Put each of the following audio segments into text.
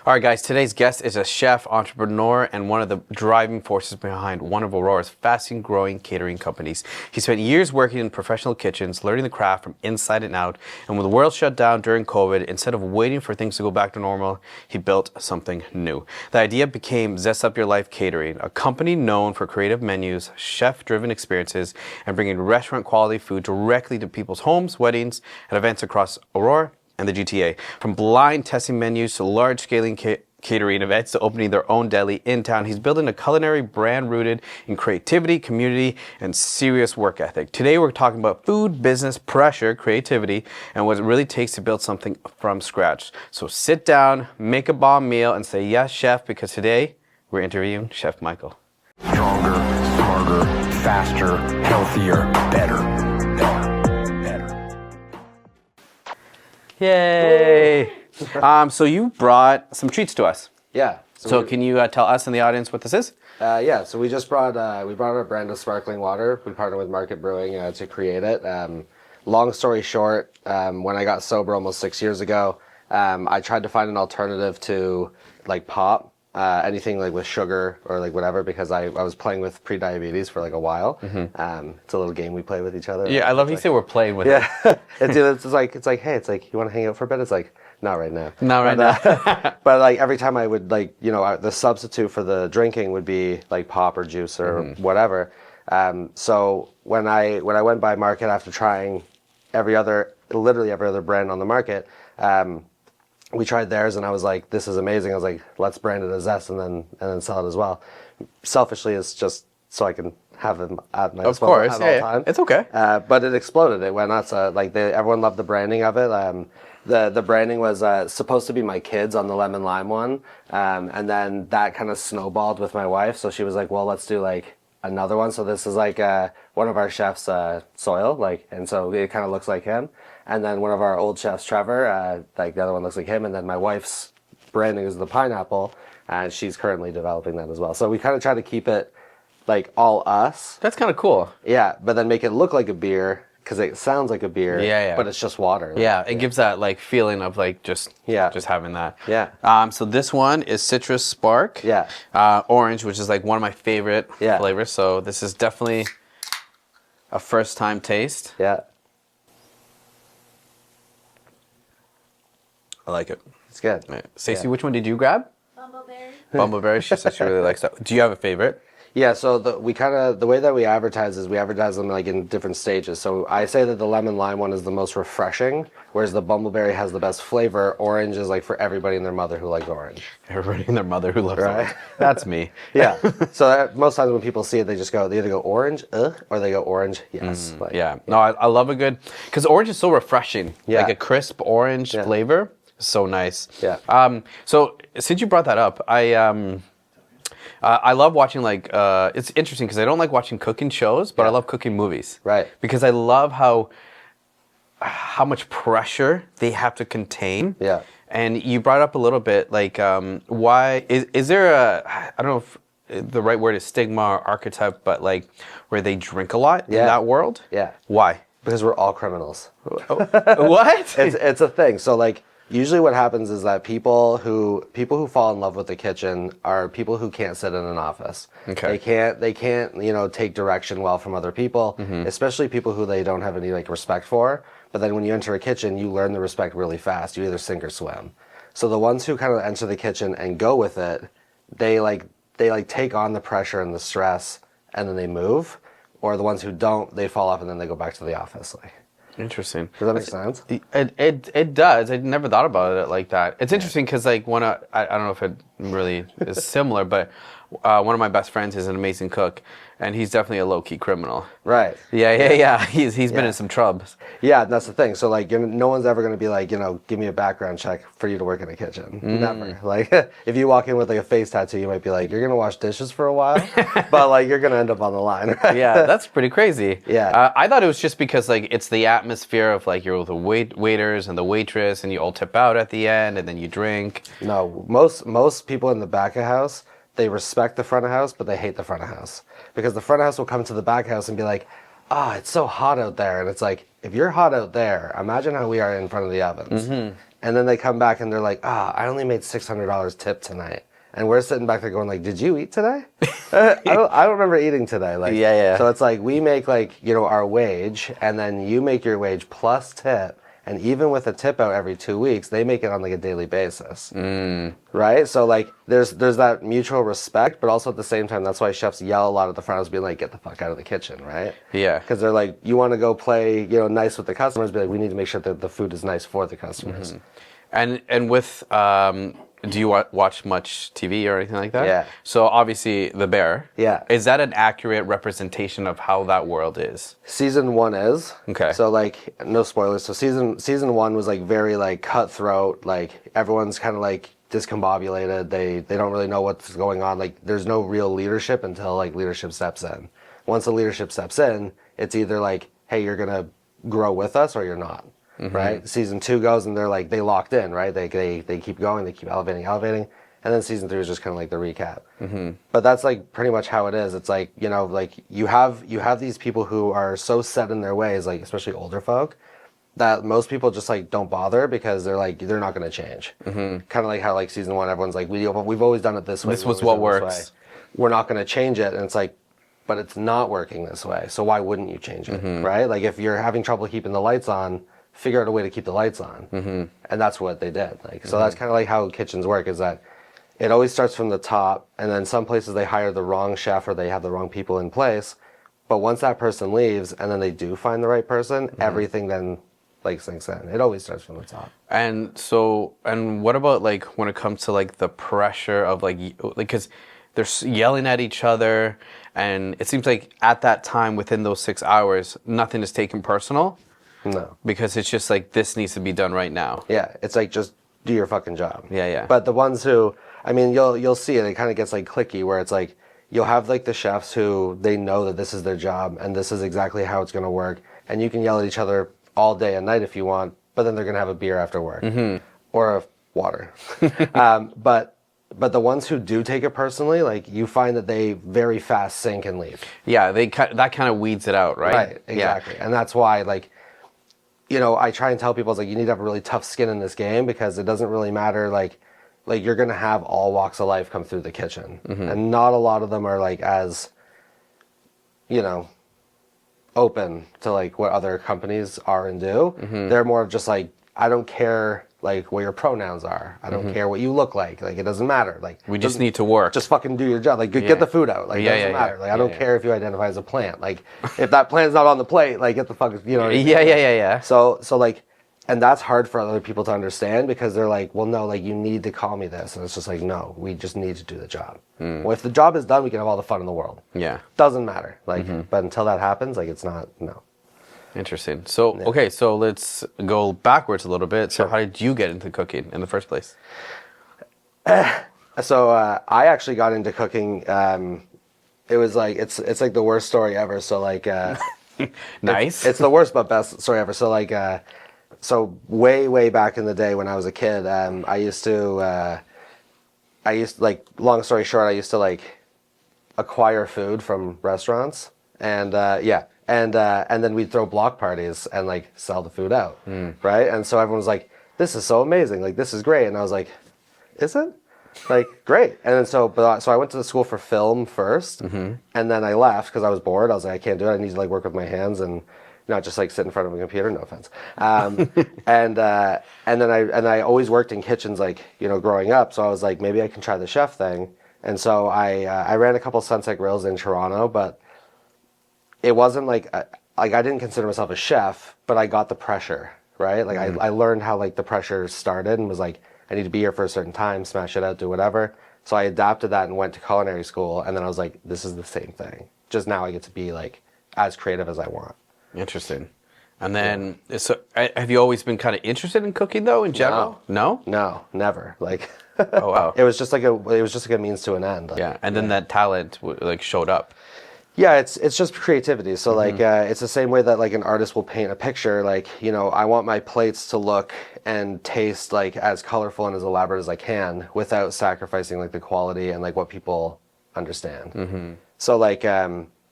All right, guys, today's guest is a chef, entrepreneur, and one of the driving forces behind one of Aurora's fastest growing catering companies. He spent years working in professional kitchens, learning the craft from inside and out. And when the world shut down during COVID, instead of waiting for things to go back to normal, he built something new. The idea became Zest Up Your Life Catering, a company known for creative menus, chef-driven experiences, and bringing restaurant-quality food directly to people's homes, weddings, and events across Aurora and the GTA. From blind testing menus to large-scaling catering events to opening their own deli in town, he's building a culinary brand rooted in creativity, community, and serious work ethic. Today we're talking about food, business, pressure, creativity, and what it really takes to build something from scratch. So sit down, make a bomb meal, and say, yes, chef, because today we're interviewing Chef Michael. Stronger, smarter, faster, healthier, better. Yay! So you brought some treats to us. Yeah. So can you tell us and the audience what this is? Yeah. So we just brought our brand of sparkling water. We partnered with Market Brewing to create it. Long story short, when I got sober almost 6 years ago, I tried to find an alternative to like pop. Anything like with sugar or like whatever, because I was playing with pre-diabetes for like a while. Mm-hmm. It's a little game we play with each other. Yeah, I love you say we're playing with it. Yeah, it's like, hey, it's like, you want to hang out for a bit? It's like, not right now. Not right now. But like every time I would like, the substitute for the drinking would be like pop or juice or whatever. So when I went by Market after trying literally every other brand on the market, we tried theirs and I was like, this is amazing. I was like, let's brand it as Zest and then sell it as well. Selfishly, it's just so I can have them at my disposal at all time. It's okay. But it exploded. It went nuts. Everyone loved the branding of it. The branding was supposed to be my kids on the lemon lime one, and then that kind of snowballed with my wife. So she was like, well, let's do like another one. So this is like one of our chefs, Soil, and so it kind of looks like him. And then one of our old chefs, Trevor, the other one looks like him. And then my wife's branding is the pineapple, and she's currently developing that as well. So we kind of try to keep it like all us. That's kind of cool. Yeah, but then make it look like a beer because it sounds like a beer. Yeah. But it's just water. Yeah, it gives that like feeling of like just having that. Yeah. So this one is Citrus Spark. Yeah. Orange, which is like one of my favorite flavors. So this is definitely a first time taste. Yeah. I like it. It's good. Right. Stacey, which one did you grab? Bumbleberry. Bumbleberry. She said she really likes that. Do you have a favorite? Yeah, so the way that we advertise is we advertise them like in different stages. So I say that the lemon lime one is the most refreshing, whereas the bumbleberry has the best flavor. Orange is like for everybody and their mother who likes orange. Everybody and their mother who loves orange. That's me. Yeah. So most times when people see it, they either go orange, or they go orange, yes. No, I love a good, because orange is so refreshing. Yeah. Like a crisp orange flavor. So nice. Yeah. So since you brought that up, I love watching it's interesting because I don't like watching cooking shows, but I love cooking movies. Right. Because I love how much pressure they have to contain. Yeah. And you brought up a little bit why is there I don't know if the right word is stigma or archetype, but like where they drink a lot in that world? Yeah. Why? Because we're all criminals. What? It's a thing. So like usually what happens is that people who fall in love with the kitchen are people who can't sit in an office. Okay. They can't take direction well from other people, especially people who they don't have any like respect for. But then when you enter a kitchen, you learn the respect really fast. You either sink or swim. So the ones who kind of enter the kitchen and go with it, they take on the pressure and the stress and then they move. Or the ones who don't, they fall off and then they go back to the office. Interesting. Does that make sense? It does. I never thought about it like that. It's interesting because I don't know if it really is similar, but one of my best friends is an amazing cook, and he's definitely a low-key criminal. Right. Yeah. He's been in some troubles. Yeah, that's the thing. So no one's ever going to be like, give me a background check for you to work in a kitchen. Never. Like if you walk in with like a face tattoo, you might be like, you're going to wash dishes for a while, but like you're going to end up on the line. Right? Yeah, that's pretty crazy. Yeah. I thought it was just because like it's the atmosphere of like you're with the waiters and the waitress, and you all tip out at the end, and then you drink. No, most people in the back of house, they respect the front of house, but they hate the front of house. Because the front of house will come to the back house and be like, it's so hot out there. And it's like, if you're hot out there, imagine how we are in front of the ovens. And then they come back and they're like, I only made $600 tip tonight. And we're sitting back there going like, did you eat today? I don't remember eating today. Like, Yeah. So it's like we make like, our wage, and then you make your wage plus tip. And even with a tip out every 2 weeks, they make it on like a daily basis. Right? So like there's that mutual respect, but also at the same time, that's why chefs yell a lot at the front, being like, get the fuck out of the kitchen, right? Yeah. Because they're like, you want to go play, nice with the customers, but like, we need to make sure that the food is nice for the customers. And with do you watch much TV or anything like that? Yeah. So obviously The Bear. Yeah. Is that an accurate representation of how that world is? Season 1 is. Okay. So like, no spoilers. So season 1 was like very like cutthroat. Like everyone's kind of like discombobulated. They don't really know what's going on. Like there's no real leadership until like leadership steps in. Once the leadership steps in, it's either like, hey, you're gonna grow with us or you're not. Right? Season 2 goes and they're like, they locked in, right? They keep going, they keep elevating. And then season 3 is just kind of like the recap. But that's like pretty much how it is. It's like, like you have these people who are so set in their ways, like especially older folk, that most people just like don't bother because they're like, they're not going to change. Kind of like how like season 1, everyone's like, we've always done it this way. This was what works. We're not going to change it. And it's like, but it's not working this way. So why wouldn't you change it? Right? Like if you're having trouble keeping the lights on, figure out a way to keep the lights on. And that's what they did. Like, so that's kind of like how kitchens work, is that it always starts from the top, and then some places they hire the wrong chef or they have the wrong people in place. But once that person leaves and then they do find the right person, everything then like sinks in. It always starts from the top. And so, and what about like when it comes to like the pressure of like, because they're yelling at each other, and it seems like at that time within those 6 hours, nothing is taken personal. No. Because it's just like, this needs to be done right now. Yeah, it's like, just do your fucking job. Yeah. But the ones who, I mean, you'll see it kind of gets like cliquey, where it's like, you'll have like the chefs who they know that this is their job and this is exactly how it's going to work. And you can yell at each other all day and night if you want, but then they're going to have a beer after work or water. But the ones who do take it personally, like you find that they very fast sink and leave. Yeah, that kind of weeds it out, right? Right, exactly. Yeah. And that's why, like, I try and tell people, it's like, you need to have a really tough skin in this game, because it doesn't really matter, like you're going to have all walks of life come through the kitchen. And not a lot of them are like as, open to like what other companies are and do. They're more of just like, I don't care like what your pronouns are. I don't care what you look like. Like, it doesn't matter. Like, we just need to work. Just fucking do your job. Like, get the food out. Like, it doesn't matter. Like, I don't care if you identify as a plant. Like, if that plant's not on the plate, like, get the fuck, What I mean? Yeah. So like, and that's hard for other people to understand, because they're like, well, no, like, you need to call me this. And it's just like, no, we just need to do the job. Well, if the job is done, we can have all the fun in the world. Yeah. Doesn't matter. Like, but until that happens, like, it's not, no. Interesting. So, okay, so let's go backwards a little bit. Sure. So how did you get into cooking in the first place? So I actually got into cooking. It was like, it's like the worst story ever. So like, Nice. It's the worst but best story ever. So like, so way back in the day when I was a kid, I used to like, long story short, I used to like acquire food from restaurants, and and then we'd throw block parties and like sell the food out, right? And so everyone was like, "This is so amazing! Like, this is great!" And I was like, "Is it? Like, great!" And then so I went to the school for film first, and then I left because I was bored. I was like, "I can't do it. I need to like work with my hands and not just like sit in front of a computer." No offense. And then I always worked in kitchens, like, growing up. So I was like, maybe I can try the chef thing. And so I ran a couple Sunset Grills in Toronto, but it wasn't like I didn't consider myself a chef, but I got the pressure, right? Like I learned how like the pressure started, and was like, I need to be here for a certain time, smash it out, do whatever. So I adapted that and went to culinary school, and then I was like, this is the same thing. Just now I get to be like as creative as I want. Interesting. And then, so have you always been kind of interested in cooking though, in general? No? No, never. Like, oh wow. It was just like a means to an end. Like, Yeah, and then that talent like showed up. Yeah, it's just creativity. So like, it's the same way that like an artist will paint a picture. Like, I want my plates to look and taste like as colorful and as elaborate as I can, without sacrificing like the quality and like what people understand. So like,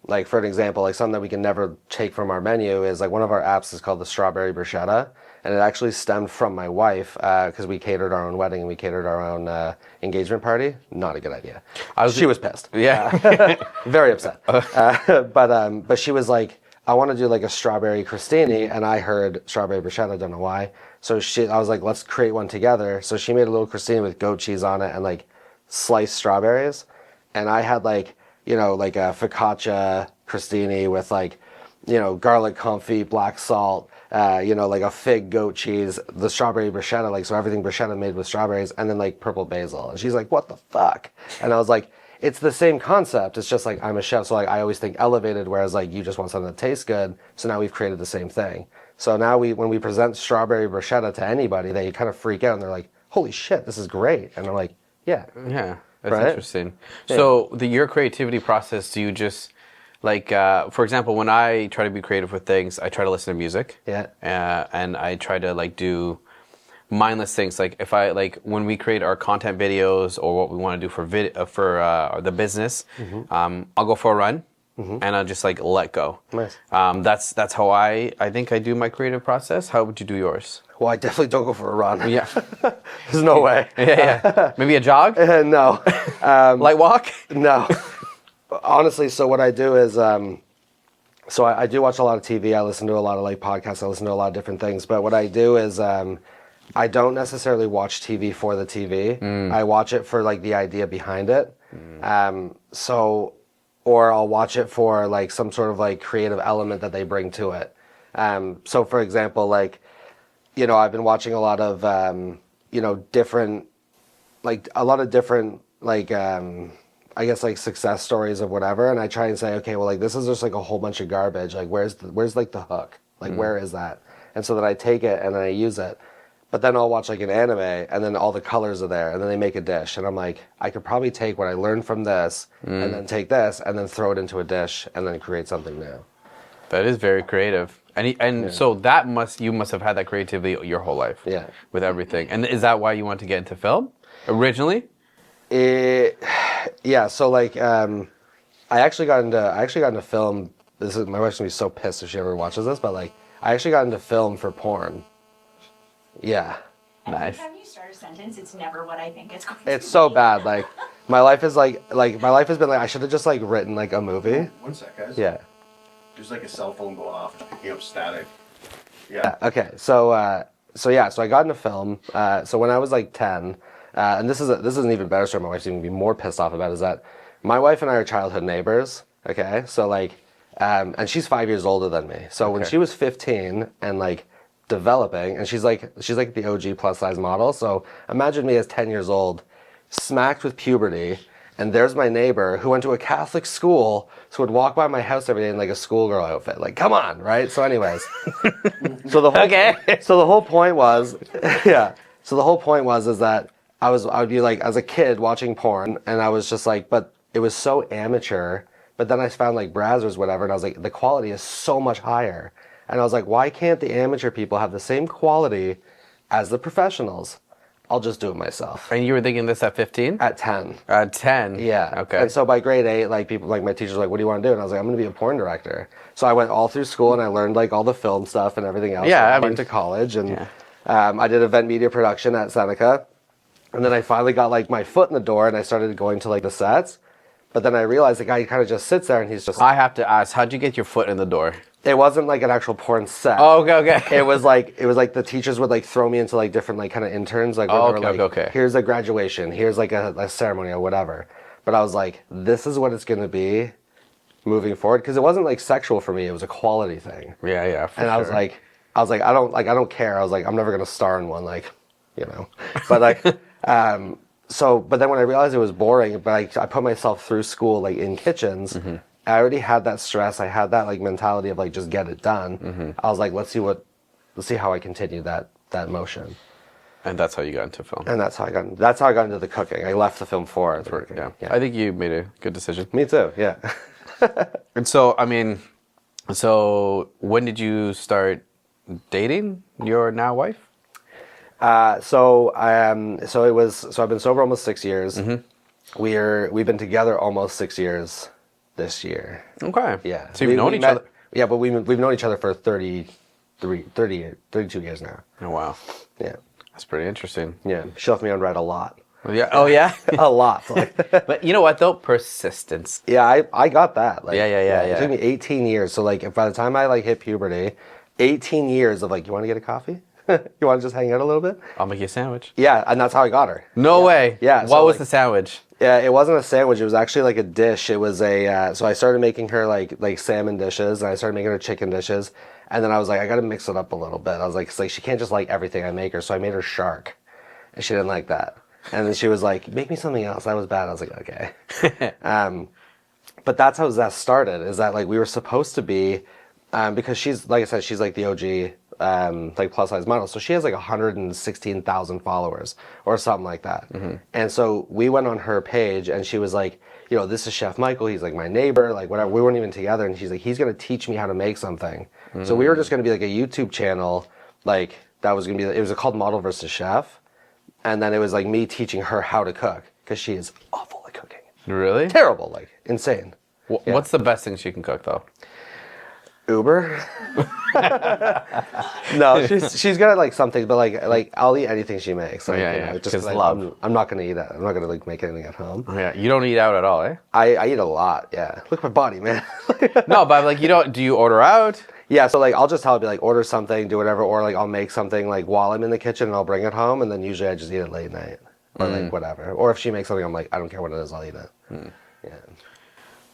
Like for an example, like something that we can never take from our menu is like one of our apps is called the strawberry bruschetta, and it actually stemmed from my wife because we catered our own wedding and we catered our own engagement party. Not a good idea. She was pissed. Yeah. Very upset. But she was like, I want to do like a strawberry crostini, and I heard strawberry bruschetta. I don't know why. So I was like, let's create one together. So she made a little crostini with goat cheese on it and like sliced strawberries, and I had like, you know, like a focaccia crostini with like, you know, garlic confit, black salt, you know, like a fig goat cheese, the strawberry bruschetta, like, so everything bruschetta made with strawberries, and then like purple basil. And she's like, what the fuck? And I was like, it's the same concept. It's just like I'm a chef, so like I always think elevated, whereas like you just want something that tastes good. So now we've created the same thing. So now when we present strawberry bruschetta to anybody, they kind of freak out and they're like, holy shit, this is great. And I'm like, yeah. Yeah, that's Right? interesting. So your creativity process, do you just like, for example, when I try to be creative with things, I try to listen to music. Yeah. And I try to like do mindless things. Like if I like when we create our content videos or what we want to do for the business, I'll go for a run. And I'll just like let go. Nice. That's how I think I do my creative process. How would you do yours? Well, I definitely don't go for a run. Yeah. There's no way. Yeah. Maybe a jog? No. Light walk? No. Honestly, so what I do is, so I do watch a lot of TV. I listen to a lot of like podcasts. I listen to a lot of different things. But what I do is, I don't necessarily watch TV for the TV. I watch it for like the idea behind it. Or I'll watch it for like some sort of like creative element that they bring to it. So for example, like, you know, I've been watching a lot of, you know, different, I guess like success stories of whatever. And I try and say, okay, well, like this is just like a whole bunch of garbage. Like where's like the hook? Like where is that? And so then I take it and then I use it. But then I'll watch like an anime and then all the colors are there and then they make a dish. And I'm like, I could probably take what I learned from this and then take this and then throw it into a dish and then create something new. That is very creative. And so you must have had that creativity your whole life. Yeah. With everything. And is that why you want to get into film originally? Yeah. So like, I actually got into film. My wife's gonna be so pissed if she ever watches this, but like, I actually got into film for porn. Yeah. Nice. Every time you start a sentence, it's never what I think it's going to be. It's so bad. Like, my life is my life has been like, I should have just like written like a movie. One sec, guys. Yeah. There's like a cell phone going off, it's picking up static. Okay. So I got into film. So when I was like 10, and this is an even better story. My wife's even be more pissed off about is that my wife and I are childhood neighbors. Okay. So like, and she's 5 years older than me. So when she was 15 and like developing, and she's like the OG plus size model. So imagine me as 10 years old, smacked with puberty, and there's my neighbor who went to a Catholic school, so would walk by my house every day in like a schoolgirl outfit. Like, come on, right? So anyways, so the whole point was, yeah. So the whole point was is that I would be like as a kid watching porn, and I was just like, but it was so amateur. But then I found like browsers, whatever, and I was like, the quality is so much higher. And I was like, why can't the amateur people have the same quality as the professionals? I'll just do it myself. And you were thinking this at 15? At 10. At 10? Yeah. Okay. And so by grade 8, like people, like my teachers were like, what do you want to do? And I was like, I'm going to be a porn director. So I went all through school and I learned like all the film stuff and everything else. Yeah. I went to college and I did event media production at Seneca. And then I finally got like my foot in the door and I started going to like the sets. But then I realized the guy kind of just sits there and he's just... I have to ask, how'd you get your foot in the door? It wasn't like an actual porn set. Oh, okay. It was like the teachers would like throw me into like different like kind of interns. Like, where they were, like, okay. Here's a graduation. Here's like a ceremony or whatever. But I was like, this is what it's going to be moving forward. Because it wasn't like sexual for me. It was a quality thing. Yeah, for and sure. I was like, I don't care. I was like, I'm never going to star in one. Like, you know, but like, but then when I realized it was boring, but I put myself through school like in kitchens. I already had that stress. I had that like mentality of like just get it done. I was like, let's see how I continue that motion. And that's how you got into film. And that's how I got into the cooking. I left the film for the cooking. Yeah. I think you made a good decision. Me too. Yeah. And so, I mean, when did you start dating your now wife? So I've been sober almost 6 years. We've been together almost 6 years. this year. Okay. Yeah. So you've known each other. Yeah, but we've known each other for 32 years now. Oh wow, Yeah. that's pretty interesting. Yeah. She left me on red a lot. Yeah. Oh yeah. A lot. Like, But you know what though? Persistence. yeah, I got that. Like, Yeah. It took me 18 years. So like, if by the time I like hit puberty, 18 years of like, you want to get a coffee? You want to just hang out a little bit? I'll make you a sandwich. Yeah, and that's how I got her. No way. Yeah, What so, was like- the sandwich? Yeah, it wasn't a sandwich. It was actually like a dish. It was a. So I started making her like salmon dishes, and I started making her chicken dishes, and then I was like, I got to mix it up a little bit. I was like, it's like she can't just like everything I make her, so I made her shark, and she didn't like that. And then she was like, make me something else. That was bad. I was like, okay. But that's how that started. Is that like we were supposed to be, because she's like I said, she's like the OG. Like plus size model, so she has like 116,000 followers or something like that. And so we went on her page, and she was like, you know, this is Chef Michael. He's like my neighbor, like whatever. We weren't even together, and she's like, he's gonna teach me how to make something. So we were just gonna be like a YouTube channel, like that was gonna be. It was called Model versus Chef, and then it was like me teaching her how to cook because she is awful at cooking, Really? terrible, like insane. Yeah. What's the best thing she can cook though? Uber? No, she's got like something, but like I'll eat anything she makes. Like, Yeah, just 'cause 'cause love. I'm not gonna eat it. I'm not gonna like make anything at home. Oh, yeah, you don't eat out at all, eh? I eat a lot. Yeah, look at my body, man. No, but like you don't. Do you order out? Yeah, so like I'll just tell her, be like, order something, do whatever, or like I'll make something like while I'm in the kitchen and I'll bring it home, and then usually I just eat it late night or like whatever. Or if she makes something, I'm like, I don't care what it is, I'll eat it. Yeah.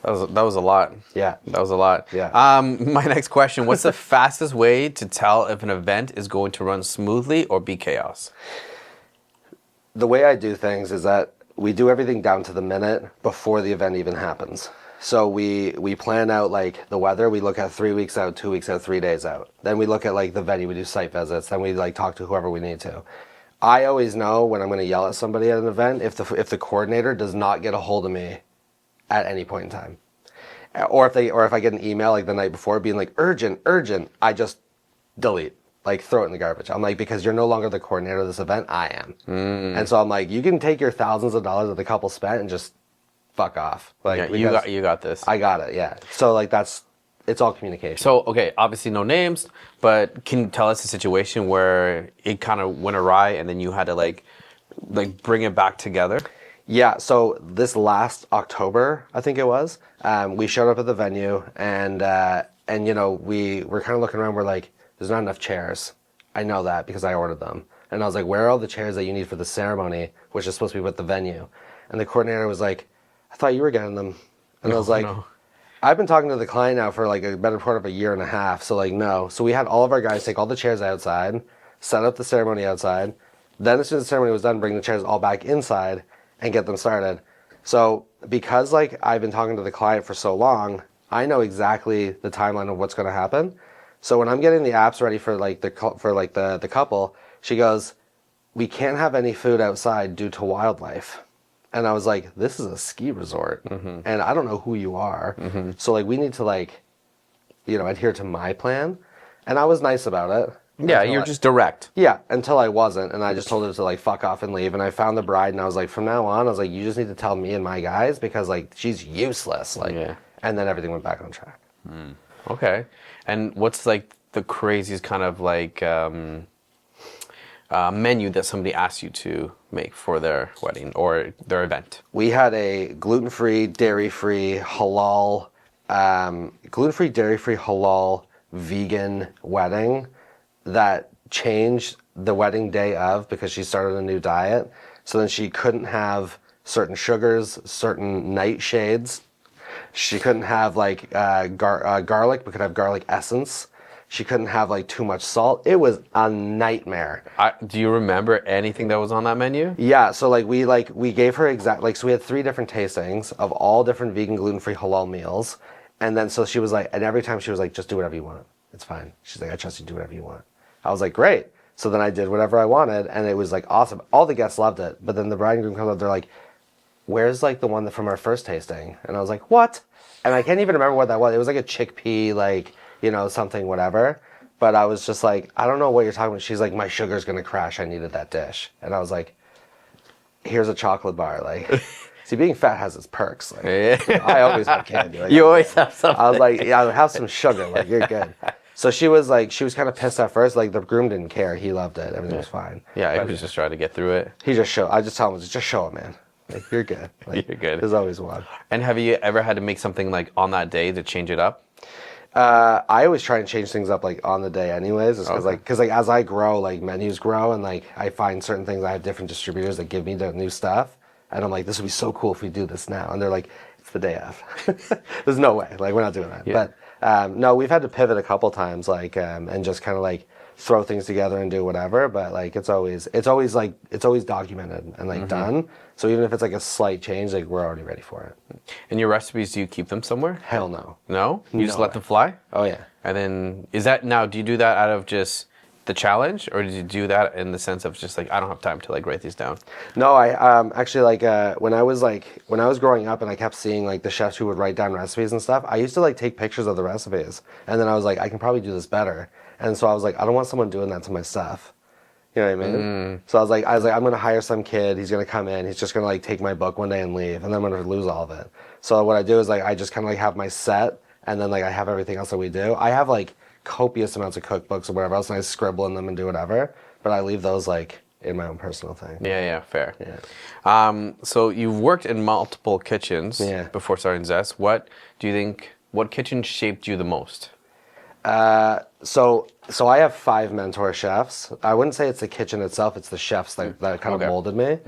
That was a lot. Yeah. That was a lot. Yeah. My next question: what's the fastest way to tell if an event is going to run smoothly or be chaos? The way I do things is that we do everything down to the minute before the event even happens. So we plan out like the weather. We look at 3 weeks out, 2 weeks out, 3 days out. Then we look at like the venue. We do site visits. Then we like talk to whoever we need to. I always know when I'm going to yell at somebody at an event if the coordinator does not get a hold of me at any point in time, or if I get an email like the night before being like urgent, I just delete, like throw it in the garbage. I'm like, because you're no longer the coordinator of this event, I am. And so I'm like, you can take your thousands of dollars that the couple spent and just fuck off. Like Yeah, you got this. I got it. Yeah. So like it's all communication. So, okay, obviously no names, but can you tell us a situation where it kind of went awry and then you had to like bring it back together? Yeah, so this last October, I think it was, we showed up at the venue, and you know, we were kind of looking around, we're like, there's not enough chairs. I know that because I ordered them. And I was like, where are all the chairs that you need for the ceremony, which is supposed to be with the venue? And the coordinator was like, I thought you were getting them. And I was like, no. I've been talking to the client now for like a better part of a year and a half, so like, no. So we had all of our guys take all the chairs outside, set up the ceremony outside, then as soon as the ceremony was done, bring the chairs all back inside and get them started. So because like I've been talking to the client for so long, I know exactly the timeline of what's going to happen. So when I'm getting the apps ready for like the couple, she goes, we can't have any food outside due to wildlife. And I was like, this is a ski resort, and I don't know who you are. So like we need to like, you know, adhere to my plan. And I was nice about it. Yeah, you're just direct. Yeah, until I wasn't, and I just told her to like fuck off and leave. And I found the bride, and I was like, from now on, I was like, you just need to tell me and my guys because like she's useless. Like, Yeah. And then everything went back on track. Okay. And what's like the craziest kind of like menu that somebody asked you to make for their wedding or their event? We had a gluten-free, dairy-free, halal, gluten-free, dairy-free, halal, vegan wedding that changed the wedding day of because she started a new diet. So then she couldn't have certain sugars, certain nightshades. She couldn't have like garlic, but could have garlic essence. She couldn't have like too much salt. It was a nightmare. Do you remember anything that was on that menu? Yeah, so like we gave her so we had 3 different tastings of all different vegan, gluten-free, halal meals. And then so she was like, and every time she was like, just do whatever you want. It's fine. She's like, I trust you, do whatever you want. I was like, great. So then I did whatever I wanted, and it was like awesome. All the guests loved it. But then the bride and groom comes up, they're like, where's like the one from our first tasting? And I was like, what? And I can't even remember what that was. It was like a chickpea, like, you know, something, whatever. But I was just like, I don't know what you're talking about. She's like, my sugar's gonna crash. I needed that dish. And I was like, here's a chocolate bar. Like, See, being fat has its perks. Like, Yeah. I always had candy. Like, You always have something. I was like, yeah, have some sugar. Like, you're good. So she was kind of pissed at first. Like, the groom didn't care. He loved it. Everything was fine. Yeah, I But was just trying to get through it. I just tell him, just show him, man. Like, you're good. Like, You're good. There's always one. And have you ever had to make something like on that day to change it up? I always try and change things up like on the day anyways, because Okay. as I grow, like menus grow, and like I find certain things. I have different distributors that give me the new stuff, and I'm like, this would be so cool if we do this now, and they're like, it's the day of. There's no way, like we're not doing that. Yeah. But no, we've had to pivot a couple times, like and just kind of like throw things together and do whatever. But like it's always documented and like done. So even if it's like a slight change, like we're already ready for it. And your recipes, do you keep them somewhere? Hell no. No? You just No let way. them fly? Oh yeah. And then, do you do that out of just the challenge, or did you do that in the sense of just like, I don't have time to like write these down? No, I actually when I was growing up and I kept seeing like the chefs who would write down recipes and stuff, I used to like take pictures of the recipes, and then I was like, I can probably do this better. And so I was like, I don't want someone doing that to my stuff. You know what I mean? So I was like, I'm gonna hire some kid. He's gonna come in. He's just gonna like take my book one day and leave, and then I'm gonna lose all of it. So what I do is like I just kind of like have my set, and then like I have everything else that we do. I have like copious amounts of cookbooks or whatever else, and I scribble in them and do whatever. But I leave those like in my own personal thing. Yeah, fair. Yeah. So you've worked in multiple kitchens Yeah. before starting Zest. What kitchen shaped you the most? So I have 5 mentor chefs. I wouldn't say it's the kitchen itself; it's the chefs that kind of Okay. molded me.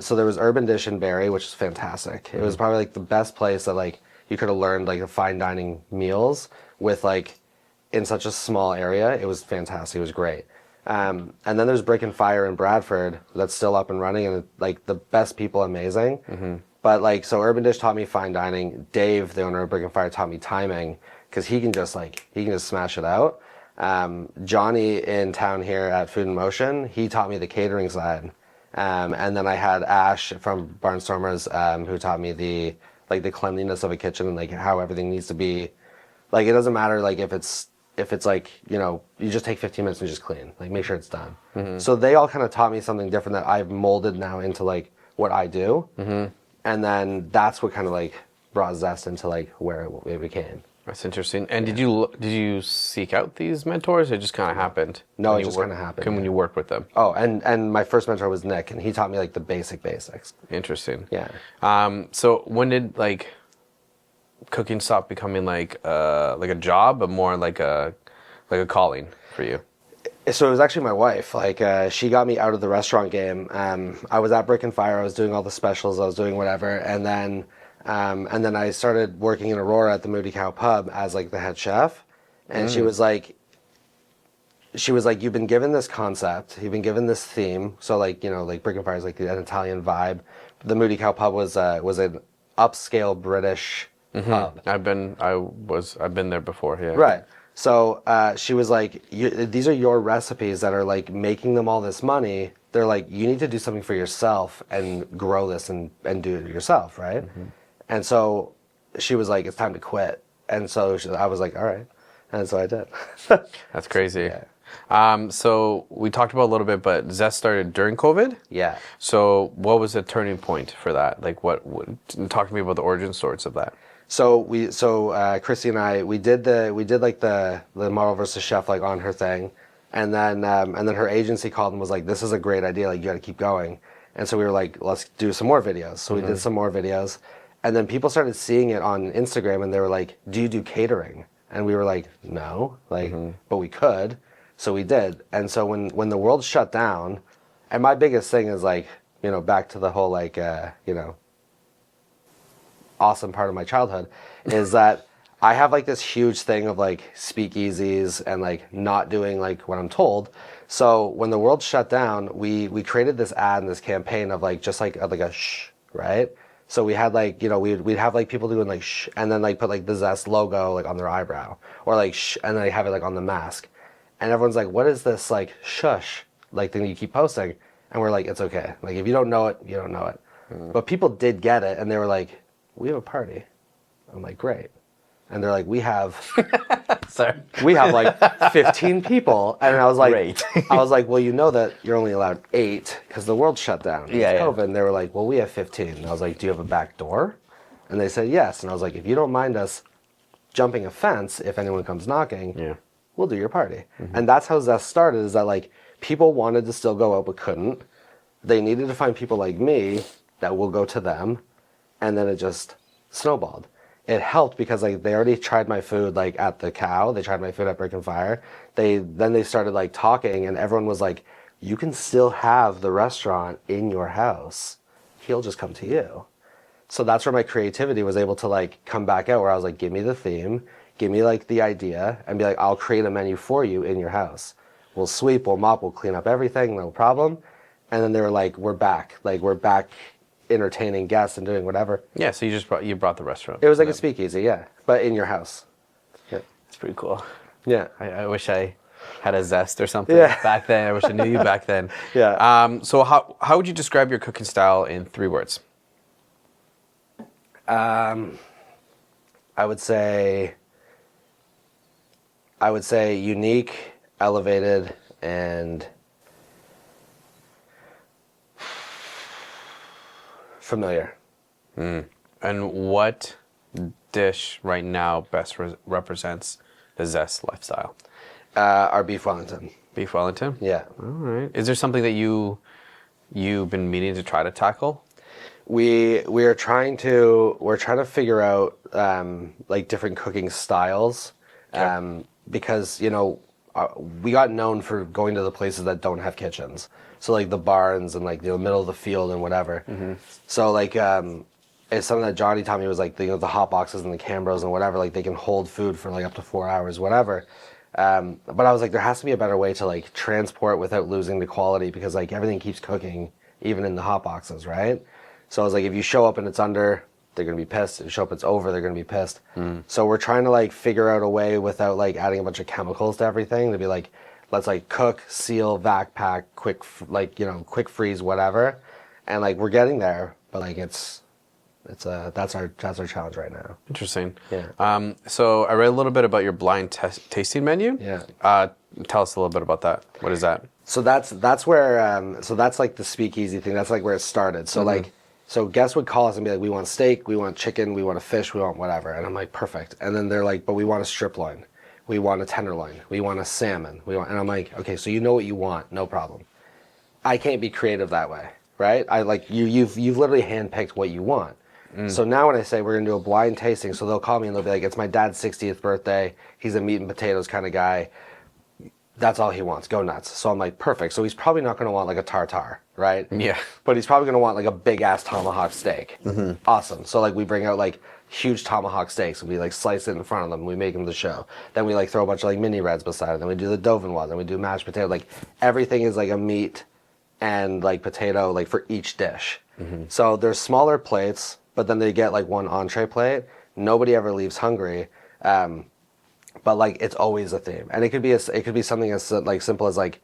So there was Urban Dish in Barrie, which is fantastic. It was probably like the best place that like you could have learned like the fine dining meals with like in such a small area. It was fantastic. It was great. And then there's Brick and Fire in Bradford that's still up and running, and like the best people, amazing. But like, so Urban Dish taught me fine dining. Dave, the owner of Brick and Fire, taught me timing because he can just smash it out. Johnny in town here at Food in Motion, he taught me the catering side. And then I had Ash from Barnstormers, who taught me the cleanliness of a kitchen and like how everything needs to be. Like, it doesn't matter like if it's like, you know, you just take 15 minutes and just clean, like make sure it's done. So they all kind of taught me something different that I've molded now into like what I do. And then that's what kind of like brought Zest into like where it became. That's interesting. And did you seek out these mentors, or it just kind of happened? No, when it you just work- kinda happened, When yeah. you worked with them. Oh, and my first mentor was Nick, and he taught me like the basics. Interesting. Yeah. So when did like cooking stop becoming like a job, but more like a calling for you? So it was actually my wife. Like, she got me out of the restaurant game. I was at Brick and Fire. I was doing all the specials. I was doing whatever, and then I started working in Aurora at the Moody Cow Pub as like the head chef. And she was like, you've been given this concept. You've been given this theme. So like, you know, like Brick and Fire is like an Italian vibe. The Moody Cow Pub was an upscale British pub. I've been there before. Yeah. Right. So she was like, these are your recipes that are like making them all this money. They're like, you need to do something for yourself and grow this and do it yourself, right? And so she was like, it's time to quit. And so I was like, all right. And so I did. That's crazy. Yeah. So we talked about a little bit, but Zest started during COVID. Yeah. So what was the turning point for that? Like, what talk to me about the origin stories of that. So Chrissy and I, we did like the model versus chef like on her thing, and then her agency called and was like, this is a great idea, like you got to keep going. And so we were like, let's do some more videos. So we did some more videos, and then people started seeing it on Instagram, and they were like, do you do catering? And we were like, no, like, but we could. So we did. And so when the world shut down, and my biggest thing is like, you know, back to the whole like, you know, awesome part of my childhood is that I have like this huge thing of like speakeasies and like not doing like what I'm told. So when the world shut down, we created this ad and this campaign of like just like a shh, right? So we had like, you know, we'd have like people doing like shh, and then like put like the Zest logo like on their eyebrow, or like shh, and then they have it like on the mask, and everyone's like, what is this like shush like thing you keep posting? And we're like, it's okay, like if you don't know it, you don't know it. But people did get it, and they were like, we have a party. I'm like, great. And they're like, we have Sorry. like 15 people. And I was like, Great. I was like, well, you know that you're only allowed 8 because the world shut down. With Yeah. COVID. And they were like, well, we have 15. And I was like, do you have a back door? And they said yes. And I was like, if you don't mind us jumping a fence if anyone comes knocking, Yeah. we'll do your party. And that's how Zest started, is that like people wanted to still go out but couldn't. They needed to find people like me that will go to them. And then it just snowballed. It helped because like they already tried my food like at the Cow. They tried my food at Brick and Fire. Then they started like talking, and everyone was like, you can still have the restaurant in your house. He'll just come to you. So that's where my creativity was able to like come back out, where I was like, give me the theme, give me like the idea, and be like, I'll create a menu for you in your house. We'll sweep, we'll mop, we'll clean up everything, no problem. And then they were like, we're back entertaining guests and doing whatever. Yeah, so you brought the restaurant. It was like a speakeasy, yeah, but in your house. Yeah. It's pretty cool. Yeah. I wish I had a Zest or something back then. I wish I knew you back then. Yeah. So how would you describe your cooking style in 3 words? I would say unique, elevated, and familiar. And what dish right now best represents the Zest lifestyle? Our beef Wellington. Beef Wellington? Yeah. All right. Is there something that you've been meaning to try to tackle? We're trying to figure out like different cooking styles, because we got known for going to the places that don't have kitchens, so like the barns and like the middle of the field and whatever. So like it's something that Johnny taught me, was like the hot boxes and the Cambros and whatever, like they can hold food for like up to 4 hours, whatever. But I was like, there has to be a better way to like transport without losing the quality, because like everything keeps cooking even in the hot boxes, right? So I was like, if you show up and it's under, they're going to be pissed. If you show up, it's over, they're going to be pissed. So we're trying to like figure out a way without like adding a bunch of chemicals to everything, to be like, let's like cook, seal, vac pack, quick freeze, whatever. And like, we're getting there, but like that's our challenge right now. Interesting. Yeah. So I read a little bit about your blind tasting menu. Yeah. Tell us a little bit about that. What is that? So that's where so that's like the speakeasy thing. That's like where it started. So like, so guests would call us and be like, we want steak, we want chicken, we want a fish, we want whatever. And I'm like, perfect. And then they're like, but we want a strip loin, we want a tenderloin, we want a salmon, and I'm like, okay, so you know what you want, no problem. I can't be creative that way, right? I like you've literally handpicked what you want. So now when I say we're gonna do a blind tasting, so they'll call me and they'll be like, it's my dad's 60th birthday. He's a meat and potatoes kind of guy. That's all he wants. Go nuts. So I'm like, perfect. So he's probably not going to want like a tartare, right? Yeah. But he's probably going to want like a big ass tomahawk steak. Awesome. So like we bring out like huge tomahawk steaks and we like slice it in front of them. And we make them the show. Then we like throw a bunch of like mini reds beside it. Then we do the Dauphinoise. Then we do mashed potato. Like everything is like a meat and like potato like for each dish. So there's smaller plates, but then they get like one entree plate. Nobody ever leaves hungry. But like it's always a theme, and it could be something as like simple as like,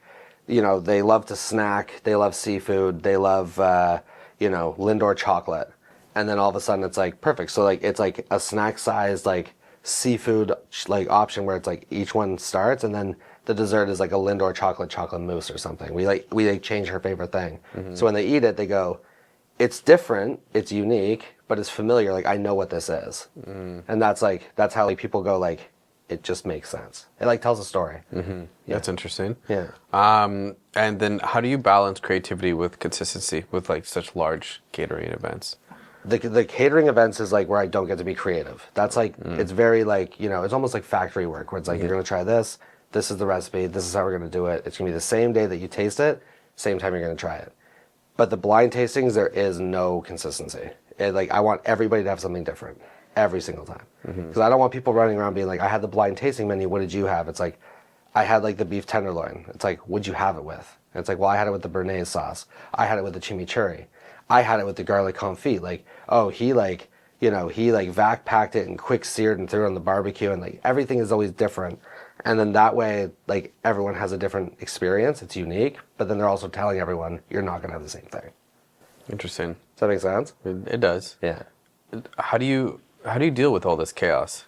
they love to snack, they love seafood, they love Lindor chocolate, and then all of a sudden it's like perfect. So like it's like a snack sized like seafood like option where it's like each one starts, and then the dessert is like a Lindor chocolate mousse or something. We change her favorite thing. So when they eat it, they go, it's different, it's unique, but it's familiar. Like I know what this is, and that's how like people go like, it just makes sense. It like tells a story. Yeah. That's interesting. Yeah. And then how do you balance creativity with consistency with like such large catering events? The catering events is like where I don't get to be creative. That's like, it's very like, it's almost like factory work where it's like, you're going to try this is the recipe, this is how we're going to do it. It's going to be the same day that you taste it, same time you're going to try it. But the blind tastings, there is no consistency. I want everybody to have something different every single time. Because I don't want people running around being like, I had the blind tasting menu, what did you have? It's like, I had like the beef tenderloin. It's like, what'd you have it with? And it's like, well, I had it with the béarnaise sauce. I had it with the chimichurri. I had it with the garlic confit. Like, oh, he vac packed it and quick seared and threw it on the barbecue, and like everything is always different. And then that way, like everyone has a different experience. It's unique, but then they're also telling everyone you're not going to have the same thing. Interesting. Does that make sense? It does. Yeah. How do you deal with all this chaos?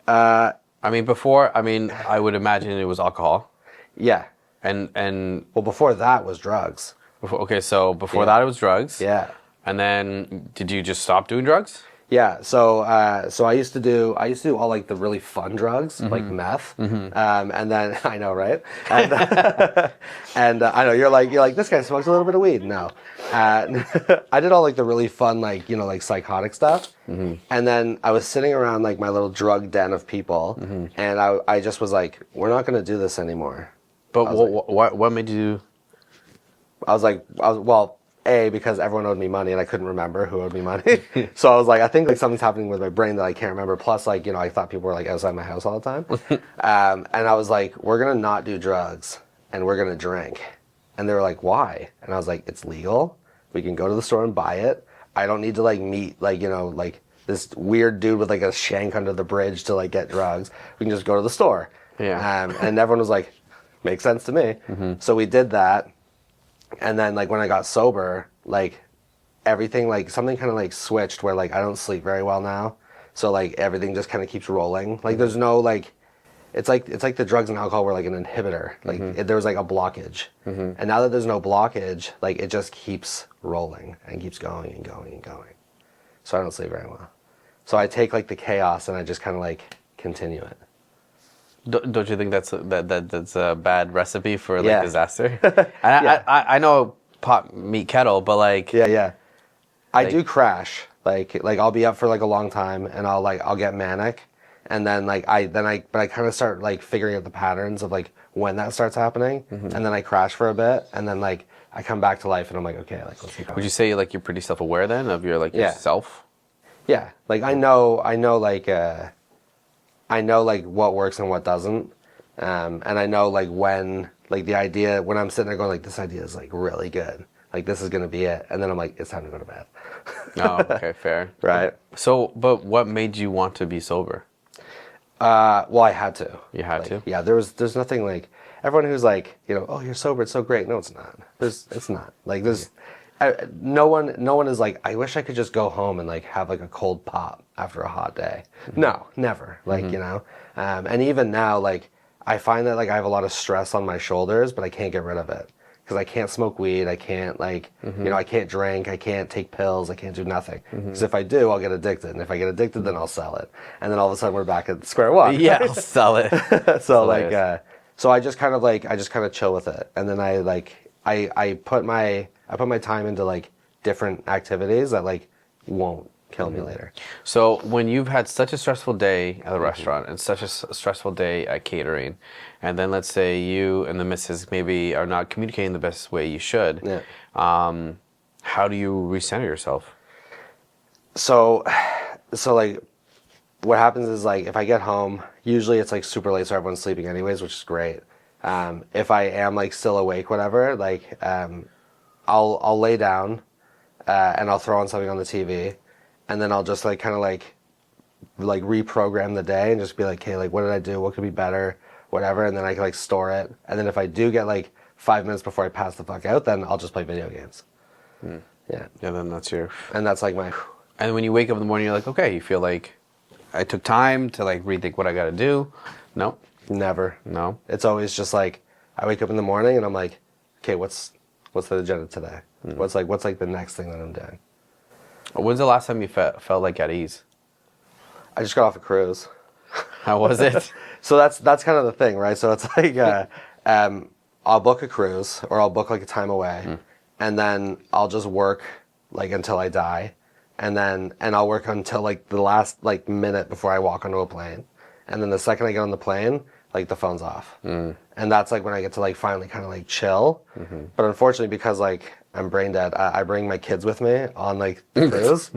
I mean, before, I would imagine it was alcohol. Yeah. And Well, before that was drugs. okay, so before Yeah. that it was drugs. Yeah. And then did you just stop doing drugs? Yeah, so I used to do all like the really fun drugs, like meth, and then I know, right? And, and I know you're like this guy smokes a little bit of weed. No, I did all like the really fun, like like psychotic stuff, and then I was sitting around like my little drug den of people, and I just was like, we're not gonna do this anymore. But what made you? Well, A, because everyone owed me money and I couldn't remember who owed me money. So I was like, I think like something's happening with my brain that I can't remember. Plus, like, I thought people were like outside my house all the time. And I was like, we're going to not do drugs and we're going to drink. And they were like, why? And I was like, it's legal. We can go to the store and buy it. I don't need to like meet like, like this weird dude with like a shank under the bridge to like get drugs. We can just go to the store. Yeah. And everyone was like, makes sense to me. So we did that. And then like when I got sober, like everything, like something kind of like switched where like I don't sleep very well now. So like everything just kind of keeps rolling. Like there's no like, it's like the drugs and alcohol were like an inhibitor. Like there was like a blockage. And now that there's no blockage, like it just keeps rolling and keeps going and going and going. So I don't sleep very well. So I take like the chaos and I just kind of like continue it. Don't you think that's a bad recipe for like Yeah. disaster? And Yeah. I know pot meat kettle, but like Yeah. I Like- do crash. Like I'll be up for like a long time and I'll get manic. And then but I kind of start like figuring out the patterns of like when that starts happening. And then I crash for a bit and then like I come back to life and I'm like, okay, like let's keep going. would you say like you're pretty self-aware then of your like Yeah. yourself? Yeah. Like I know like what works and what doesn't. And I know like when like the idea when I'm sitting there going like this idea is like really good. Like this is gonna be it. And then I'm like, it's time to go to bed. Oh, okay, fair. Right. So, but what made you want to be sober? Well, I had to. You had Like, to? Yeah, there's nothing like everyone who's like, oh, you're sober, it's so great. No, it's not. It's not. Like there's no one is like, I wish I could just go home and like have like a cold pop after a hot day. No, never. Like, and even now, like I find that like I have a lot of stress on my shoulders, but I can't get rid of it. Because I can't smoke weed, I can't like, I can't drink, I can't take pills, I can't do nothing. Because if I do, I'll get addicted. And if I get addicted, then I'll sell it. And then all of a sudden we're back at square one. Yeah, I'll sell it. So hilarious. like, so I just kind of chill with it. And then I put my time into like different activities that like won't kill me later. So when you've had such a stressful day at the restaurant and such a stressful day at catering, and then let's say you and the missus maybe are not communicating the best way you should, Yeah. How do you recenter yourself? So like what happens is like if I get home, usually it's like super late so everyone's sleeping anyways, which is great. If I am like still awake, whatever, like I'll lay down and I'll throw on something on the TV, and then I'll just like kind of like reprogram the day and just be like, hey, like what did I do? What could be better? Whatever, and then I can like store it. And then if I do get like 5 minutes before I pass the fuck out, then I'll just play video games. Yeah. Yeah, then that's your. And that's like my. And when you wake up in the morning, you're like, okay, you feel like I took time to like rethink what I got to do. No, Never. no. It's always just like I wake up in the morning and I'm like, okay, what's the agenda today? What's the next thing that I'm doing? When's the last time you felt like at ease? I just got off a cruise. How was it? So that's kind of the thing, right? So it's like I'll book a cruise or I'll book like a time away, and then I'll just work like until I die, and I'll work until like the last like minute before I walk onto a plane, and then the second I get on the plane, like the phone's off, and that's like when I get to like finally kind of like chill. But unfortunately, because like I'm brain dead, I bring my kids with me on like the cruise.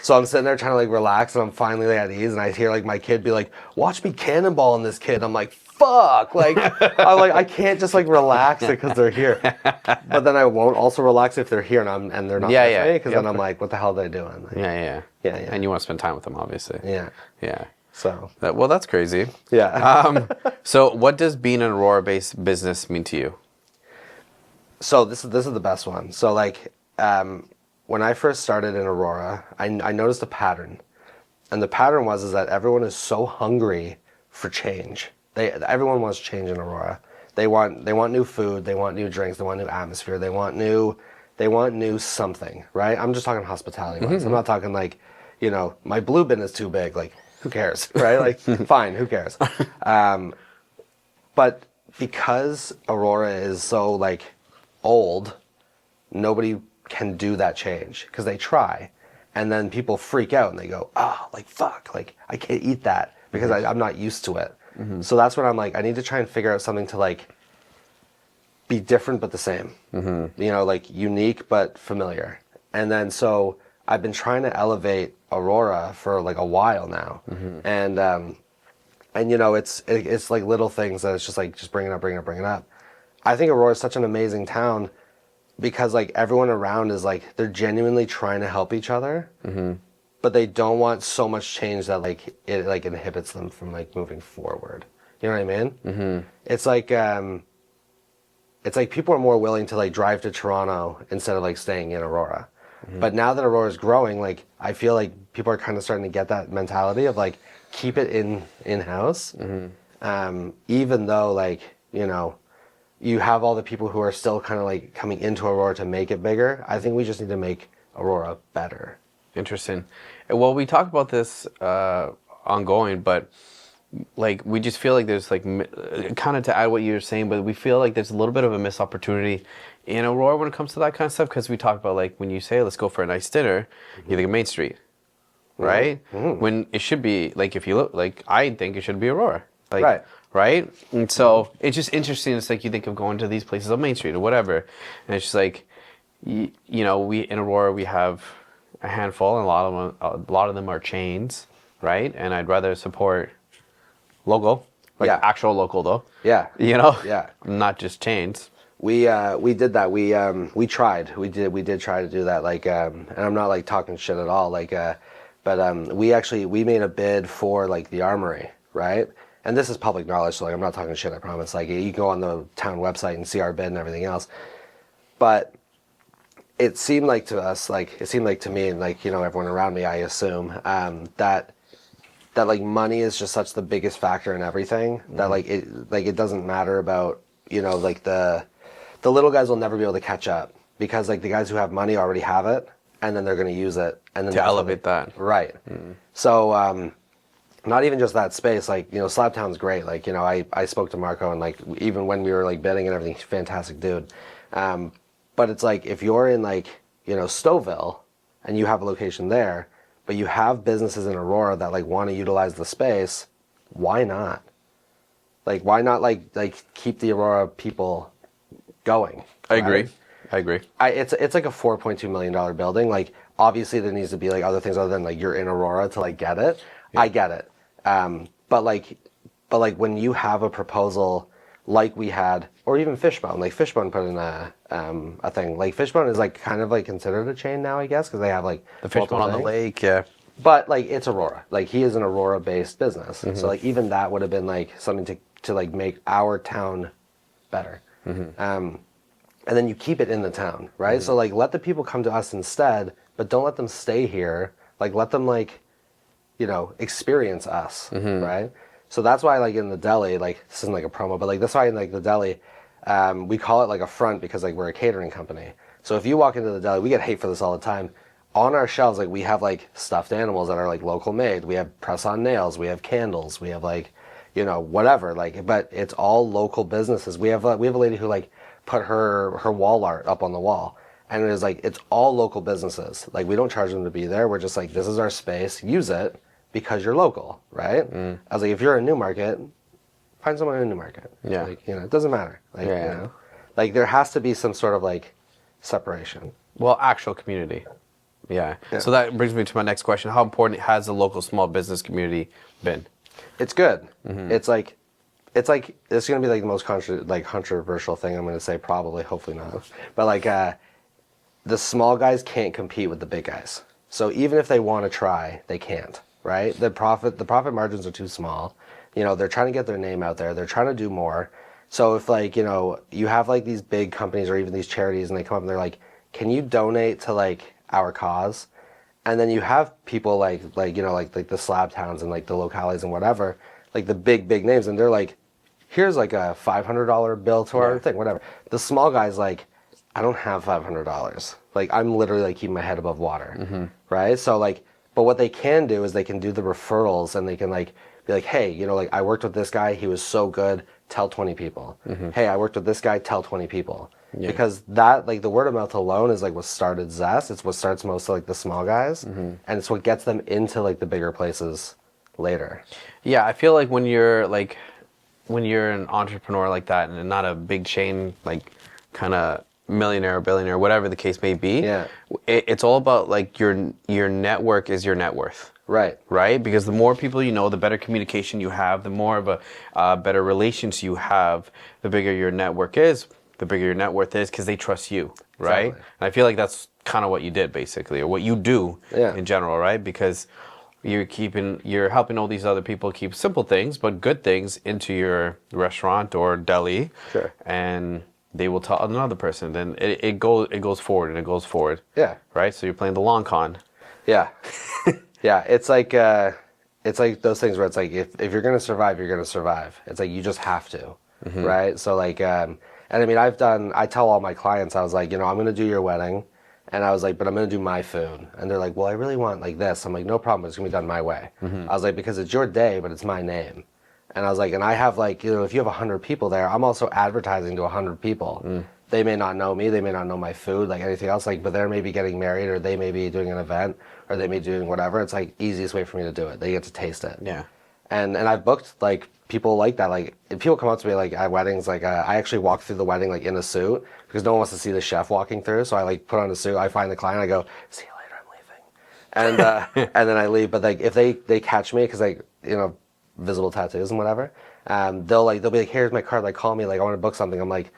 So I'm sitting there trying to like relax, and I'm finally like, at ease, and I hear like my kid be like, "Watch me cannonball on this kid." I'm like, "Fuck!" Like I'm like I can't just like relax it because they're here, but then I won't also relax if they're here and they're not with me, because then I'm like, "What the hell are they doing?" Like, Yeah. And you want to spend time with them, obviously. yeah. Yeah. So Well, that's crazy. yeah. So what does being an Aurora-based business mean to you? So this is the best one. So like when I first started in Aurora, I noticed a pattern. And the pattern is that everyone is so hungry for change. Everyone wants change in Aurora. They want new food, they want new drinks, they want new atmosphere, they want new something, right? I'm just talking hospitality wise. I'm not talking like, my blue bin is too big. Like, who cares, right? Like, fine, who cares? But because Aurora is so like old, nobody can do that change because they try, and then people freak out and they go, like fuck, like I can't eat that because I'm not used to it. So that's when I'm like, I need to try and figure out something to like be different but the same, like unique but familiar. And then so I've been trying to elevate Aurora for like a while now, and it's like little things that it's just bring it up. I think Aurora is such an amazing town because like everyone around is like they're genuinely trying to help each other, but they don't want so much change that like it like inhibits them from like moving forward. You know what I mean? It's like people are more willing to like drive to Toronto instead of like staying in Aurora. But now that Aurora is growing, like I feel like people are kind of starting to get that mentality of like keep it in-house, even though like you have all the people who are still kind of like coming into Aurora to make it bigger. I think we just need to make Aurora better. Interesting. Well, we talk about this ongoing, but like we just feel like there's like kind of to add what you're saying, but we feel like there's a little bit of a missed opportunity in Aurora when it comes to that kind of stuff, because we talk about like when you say let's go for a nice dinner, you think of Main Street, right? When it should be like, if you look, like I think it should be Aurora, like, right? And so it's just interesting. It's like you think of going to these places on Main Street or whatever, and it's just like we in Aurora we have a handful, and a lot of them are chains, right? And I'd rather support local, like actual local though. Yeah. Not just chains. We did that. We tried. We did try to do that. Like, and I'm not like talking shit at all. Like, but we made a bid for like the Armory, right? And this is public knowledge, so like I'm not talking shit. I promise. Like, you can go on the town website and see our bid and everything else. But it seemed like to us, like it seemed like to me, and like everyone around me, I assume, that like money is just such the biggest factor in everything, that like it doesn't matter about like the little guys will never be able to catch up, because like the guys who have money already have it, and then they're going to use it, and then to elevate that, right? So not even just that space, like Slabtown's great. Like I spoke to Marco, and like even when we were like bidding and everything, fantastic dude. But it's like if you're in like Stouffville and you have a location there, but you have businesses in Aurora that like want to utilize the space, why not? Like why not like keep the Aurora people going? I agree. It's like a $4.2 million building. Like obviously there needs to be like other things other than like you're in Aurora to like get it. Yeah. I get it. But like when you have a proposal like we had, or even Fishbone, like Fishbone put in a thing. Like Fishbone is like kind of like considered a chain now, I guess, because they have like the Fishbone on the lake, yeah. But like it's Aurora. Like he is an Aurora-based business, so like even that would have been like something to like make our town better. And then you keep it in the town, right? So like let the people come to us instead, but don't let them stay here. Like let them like experience us, right? So that's why like in the deli, like this isn't like a promo, but like that's why in like the deli, we call it like a front, because like we're a catering company. So if you walk into the deli, we get hate for this all the time. On our shelves, like we have like stuffed animals that are like local made. We have press-on nails. We have candles. We have like, whatever. Like, but it's all local businesses. We have a lady who like put her wall art up on the wall, and it is like it's all local businesses. Like we don't charge them to be there. We're just like, this is our space. Use it. Because you're local, right? I was like, if you're in Newmarket, find someone in Newmarket. Yeah. Like, it doesn't matter. Like, like there has to be some sort of like separation. Well, actual community. Yeah. So that brings me to my next question. How important has the local small business community been? It's good. It's like it's going to be like the most controversial thing I'm going to say, probably, hopefully not. But like the small guys can't compete with the big guys. So even if they want to try, they can't. Right? The profit margins are too small. They're trying to get their name out there. They're trying to do more. So if like, you have like these big companies or even these charities, and they come up and they're like, can you donate to like our cause? And then you have people like you know like the slab towns and like the localities and whatever, like the big names, and they're like, here's like a $500 bill to our thing, whatever. The small guy's like, I don't have $500. Like I'm literally like keeping my head above water, right? So like, but what they can do is they can do the referrals, and they can like be like, hey, you know, like I worked with this guy, he was so good, tell 20 people. Hey, I worked with this guy, tell 20 people. Because that, like the word of mouth alone is like what started Zest. It's what starts most of like the small guys, and it's what gets them into like the bigger places later. Yeah, I feel like when you're an entrepreneur like that and not a big chain, like kind of millionaire or billionaire, whatever the case may be, it's all about like your network is your net worth. Right? Because the more people you know, the better communication you have, the more of a better relations you have, the bigger your network is, the bigger your net worth is, because they trust you, right? Exactly. And I feel like that's kind of what you did basically, or what you do in general, right? Because you're helping all these other people keep simple things, but good things into your restaurant or deli, and they will tell another person. Then it goes forward and it goes forward. Yeah. Right. So you're playing the long con. Yeah. Yeah. It's like those things where it's like if you're gonna survive, you're gonna survive. It's like you just have to, right? So like, and I mean, I tell all my clients, I was like, you know, I'm gonna do your wedding. And I was like, but I'm going to do my food. And they're like, well, I really want like this. I'm like, no problem. It's going to be done my way. I was like, because it's your day, but it's my name. And I was like, and I have like, you know, if you have 100 people there, I'm also advertising to 100 people. They may not know me. They may not know my food, like anything else. Like, but they're maybe getting married, or they may be doing an event, or they may be doing whatever. It's like easiest way for me to do it. They get to taste it. Yeah. And I've booked like people like that. Like if people come up to me like at weddings, like I actually walk through the wedding like in a suit because no one wants to see the chef walking through. So I like put on a suit. I find the client. I go, see you later. I'm leaving. And and then I leave. But like if they catch me because like you know visible tattoos and whatever, they'll be like, here's my card. Like call me. Like I want to book something. I'm like,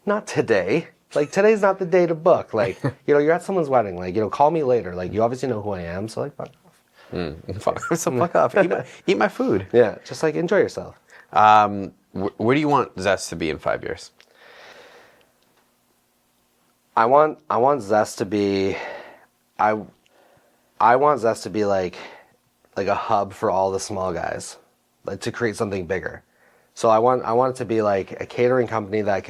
not today. Like today's not the day to book. Like you know you're at someone's wedding. Like you know call me later. Like you obviously know who I am. So like fuck. So fuck off. Eat my food. Yeah, just like enjoy yourself. Where do you want Zest to be in 5 years? I want Zest to be, I want Zest to be like a hub for all the small guys, like to create something bigger. So I want it to be like a catering company that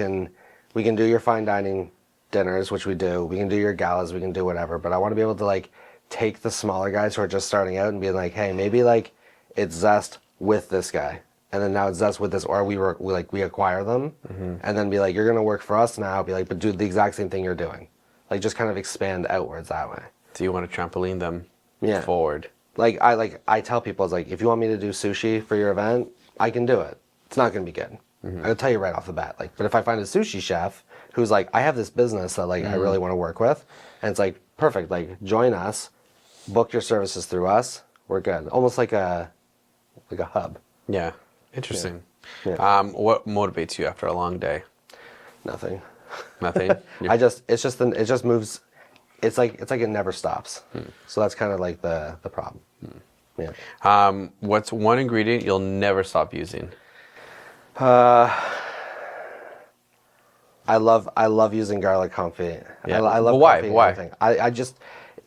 we can do your fine dining dinners, which we do. We can do your galas. We can do whatever. But I want to be able to like take the smaller guys who are just starting out and be like, hey, maybe like it's Zest with this guy, and then now it's Zest with this, or we acquire them, and then be like, you're gonna work for us now. Be like, but do the exact same thing you're doing, like just kind of expand outwards that way. Do you want to trampoline them Yeah. forward? I tell people, it's like if you want me to do sushi for your event, I can do it. It's not gonna be good. I'll tell you right off the bat. Like, but if I find a sushi chef who's like, I have this business that like I really want to work with, and it's like perfect. Like join us. Book your services through us. We're good. Almost like a hub. Yeah. Interesting. Yeah. What motivates you after a long day? Nothing. Nothing. It just moves. It's like it never stops. So that's kind of like the problem. Yeah. What's one ingredient you'll never stop using? I love using garlic confit. Yeah. I love But why? confit in Why? everything. I just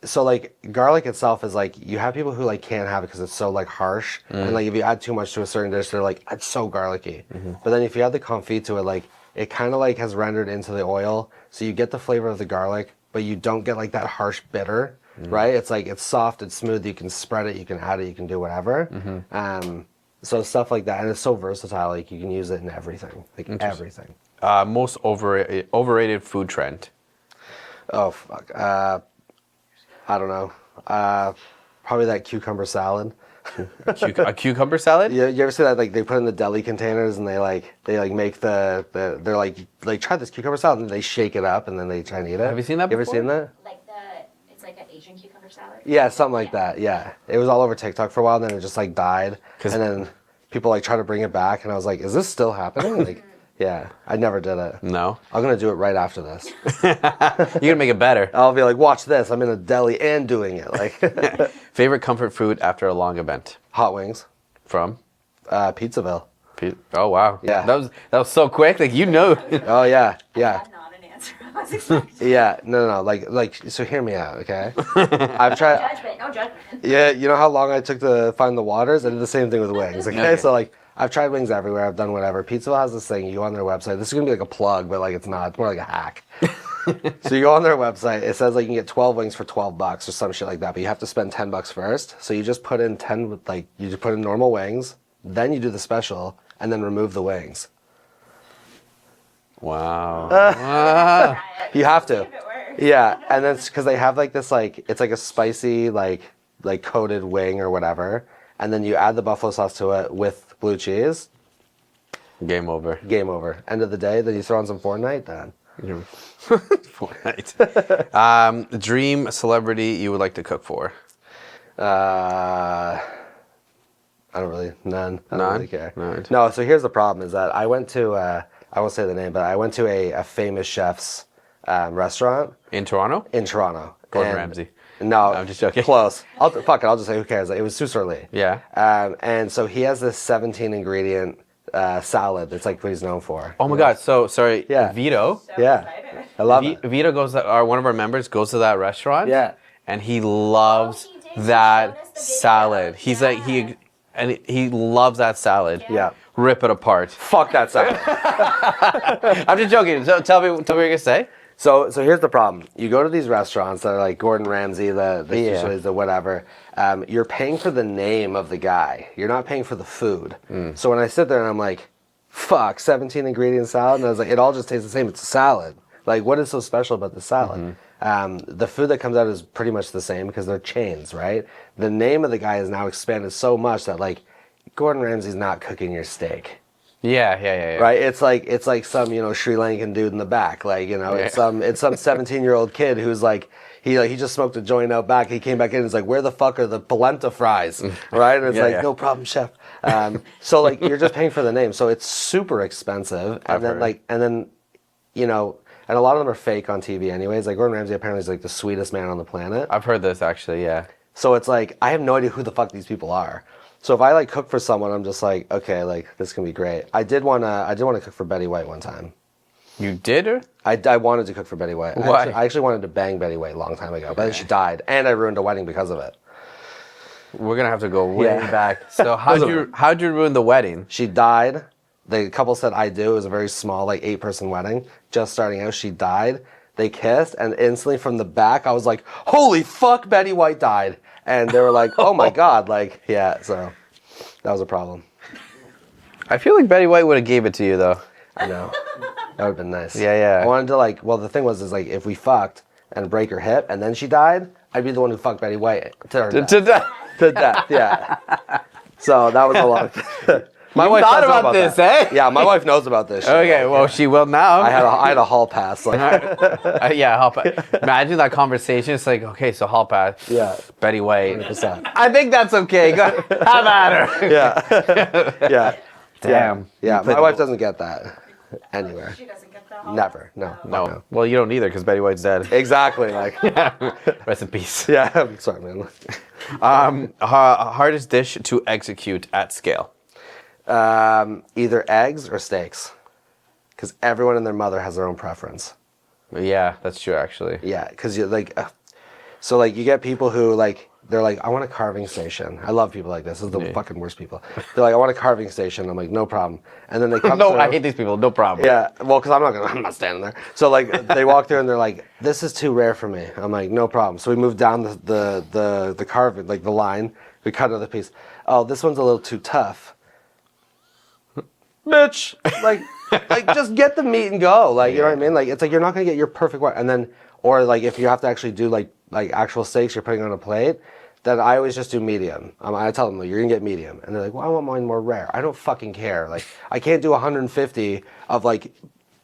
so like garlic itself is like you have people who like can't have it because it's so like harsh, and like if you add too much to a certain dish, they're like it's so garlicky. But then if you add the confit to it, like it kind of like has rendered into the oil, so you get the flavor of the garlic, but you don't get like that harsh bitter, right? It's like it's soft, it's smooth. You can spread it, you can add it, you can do whatever. So stuff like that, and it's so versatile. Like you can use it in everything, like everything. Most overrated food trend. Oh fuck. I don't know. Probably that cucumber salad. A cucumber salad? You ever see that? Like they put in the deli containers and they make they're like try this cucumber salad, and they shake it up and then they try and eat it. Have you seen that You ever before? seen that? It's like an Asian cucumber salad. Yeah, something like that. Yeah, it was all over TikTok for a while, and then it just like died, 'Cause- and then people like try to bring it back, and I was like, is this still happening? Like, yeah, I never did it. No. I'm gonna do it right after this. You're gonna make it better. I'll be like, watch this. I'm in a deli and doing it. Like Favorite comfort food after a long event? hot wings, From? Pizzaville. Oh wow. Yeah. That was so quick. Like you know. Oh yeah, yeah. That's not an answer. I was expecting. Yeah, no, like, so hear me out, okay? I've tried. Judgment, no judgment. Yeah, you know how long I took to find the waters? I did the same thing with wings, okay? Okay. So, like, I've tried wings everywhere. I've done whatever. Pizzaville has this thing. You go on their website. This is going to be like a plug, but, like, it's not. It's more like a hack. So you go on their website. It says, like, you can get 12 wings for $12 or some shit like that, but you have to spend $10 first. So you just put in 10, like, you just put in normal wings, then you do the special, and then remove the wings. Wow. Wow. You have to. If it works. Yeah, and then because they have like this like it's like a spicy like coated wing or whatever, and then you add the buffalo sauce to it with blue cheese. Game over. Game over. End of the day. Then you throw on some Fortnite. Done. Fortnite. Dream celebrity you would like to cook for? I don't really none. I don't None? really care. None. No. So here's the problem: is that I went to I won't say the name, but I went to a famous chef's restaurant In Toronto? in Toronto. Gordon And- Ramsay. No, I'm just joking. Close. Fuck it. I'll just say who cares. It was Sous Lee. Yeah. And so he has this 17 ingredient salad. That's like what he's known for. Oh my God. So sorry. Yeah. Vito. So Yeah. excited. I love it. Vito goes. One of our members goes to that restaurant. Yeah. And he loves Oh, he did. He showed that us the video. salad. He's like he loves that salad. Yeah. Rip it apart. Fuck that salad. I'm just joking. So tell me what you're gonna say. So here's the problem. You go to these restaurants that are like Gordon Ramsay, the Yeah. Sous Lee's, the whatever. You're paying for the name of the guy. You're not paying for the food. So when I sit there and I'm like, fuck, 17 ingredient salad, and I was like, it all just tastes the same. It's a salad. Like, what is so special about the salad? The food that comes out is pretty much the same because they're chains, right? The name of the guy has now expanded so much that like Gordon Ramsay's not cooking your steak. Yeah. Right? It's like some, Sri Lankan dude in the back. Like, it's some 17-year-old kid who's like he just smoked a joint out back. He came back in and he's like, where the fuck are the polenta fries? Right? And it's Yeah, like, yeah. no problem, chef. So like you're just paying for the name. So it's super expensive. I've And then heard. and a lot of them are fake on TV anyways. Like Gordon Ramsay apparently is like the sweetest man on the planet. I've heard this actually. Yeah. So it's like I have no idea who the fuck these people are. So if I like cook for someone, I'm just like, okay, like this can be great. I did want to cook for Betty White one time. You did or? I wanted to cook for Betty White. Why? I actually wanted to bang Betty White a long time ago, but then she died, and I ruined a wedding because of it. We're gonna have to go way Yeah. back. So how'd you ruin the wedding? She died. The couple said I do. It was a very small, like 8-person wedding, just starting out. She died. They kissed, and instantly from the back, I was like, "Holy fuck, Betty White died!" And they were like, "Oh my god!" Like, yeah. So that was a problem. I feel like Betty White would have gave it to you though. I know. That would have been nice. Yeah. I wanted to the thing was like if we fucked and break her hip and then she died, I'd be the one who fucked Betty White to her death. To death, yeah. So that was a lot. My wife thought does know about this, that. eh? Yeah, my wife knows about this shit. Okay, well she will now. I had a hall pass. Like, yeah, hall pass. Imagine that conversation. It's like, okay, so hall pass. Yeah. Betty White. 100%. I think that's okay. Go have at her. Yeah. Damn. Yeah, You played my wife the- doesn't get that anywhere. She doesn't get that. Never. No. No. Well, you don't either because Betty White's dead. Exactly. Like. Rest in peace. Yeah. I'm sorry, man. Hardest dish to execute at scale. Either eggs or steaks, because everyone and their mother has their own preference. Yeah, that's true actually. Yeah, because you like, so like you get people who like they're like, I want a carving station. I love people like this. This is the fucking worst people. They're like, I want a carving station. I'm like, no problem. And then they come. No, through, I hate these people. No problem. Yeah, well, because I'm not standing there. So like they walk through and they're like, this is too rare for me. I'm like, no problem. So we move down the carving, like the line. We cut another piece. Oh, this one's a little too tough. Bitch, like just get the meat and go. Like, you know what I mean? Like, it's like you're not gonna get your perfect one. And then, or like if you have to actually do like actual steaks, you're putting on a plate. Then I always just do medium. I tell them, like, you're gonna get medium, and they're like, well, I want mine more rare. I don't fucking care. Like, I can't do 150 of like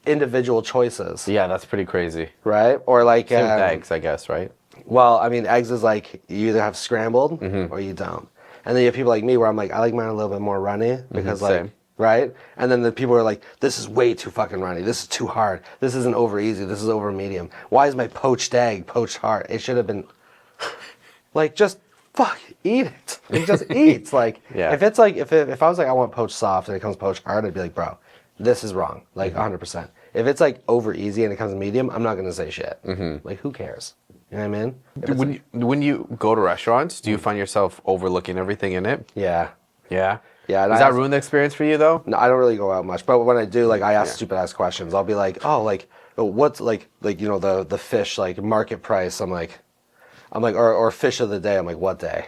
individual choices, Yeah, that's pretty crazy. right? Or like Same with eggs, I guess, right? well, I mean, eggs is like you either have scrambled or you don't. And then you have people like me where I'm like, I like mine a little bit more runny because like, same. right? And then the people are like, this is way too fucking runny. This is too hard. This isn't over easy. This is over medium. Why is my poached egg poached hard? It should have been like, just fuck, eat it. It just eats. Like, Yeah. if it's like, if I was like, I want poached soft and it comes poached hard, I'd be like, bro, this is wrong. Like 100%. If it's like over easy and it comes medium, I'm not gonna say shit. Like, who cares? You know what I mean? If it's When you go to restaurants, do you find yourself overlooking everything in it? yeah. Yeah. Yeah, and Does I that ask- ruin the experience for you though? No, I don't really go out much, but when I do, like, I ask stupid ass questions. I'll be like, oh, like, what's like you know, the fish like market price? I'm like, or fish of the day. I'm like, what day?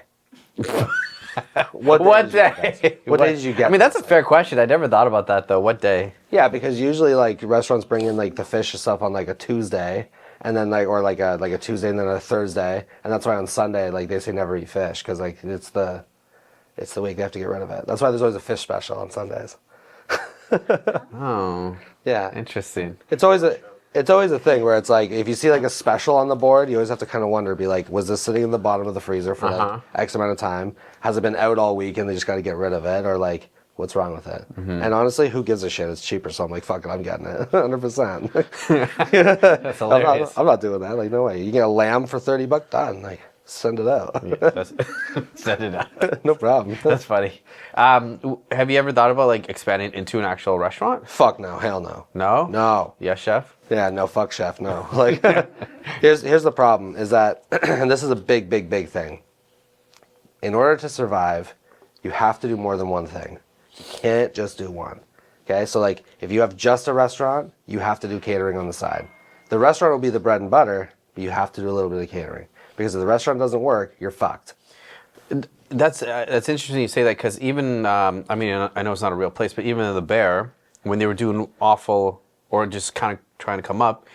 What did you get day? this? What day did you get? I mean, that's a this? fair question. I never thought about that though. What day? Yeah, because usually like restaurants bring in like the fish and stuff on like a Tuesday, and then like or like a Tuesday and then a Thursday, and that's why on Sunday like they say never eat fish because like it's the week they have to get rid of it. That's why there's always a fish special on Sundays. Oh, Yeah, interesting. it's always a thing where it's like if you see like a special on the board, you always have to kind of wonder, be like, was this sitting in the bottom of the freezer for like X amount of time? Has it been out all week and they just got to get rid of it, or like what's wrong with it? And honestly, who gives a shit? It's cheaper, so I'm like, fuck it, I'm getting it, 100%. That's hilarious. I'm not doing that. Like, no way. You get a lamb for $30, done. Like, send it out. Set it up. No problem. That's funny. Have you ever thought about like expanding into an actual restaurant? Fuck no. Hell no. No. No. Yes, chef. Yeah, no, fuck chef, no. Like, here's the problem, is that, and this is a big, big, big thing. In order to survive, you have to do more than one thing. You can't just do one. Okay, so like, if you have just a restaurant, you have to do catering on the side. The restaurant will be the bread and butter, but you have to do a little bit of catering. Because if the restaurant doesn't work, you're fucked. That's interesting you say that because even I mean I know it's not a real place, but even in the Bear, when they were doing awful or just kind of trying to come up,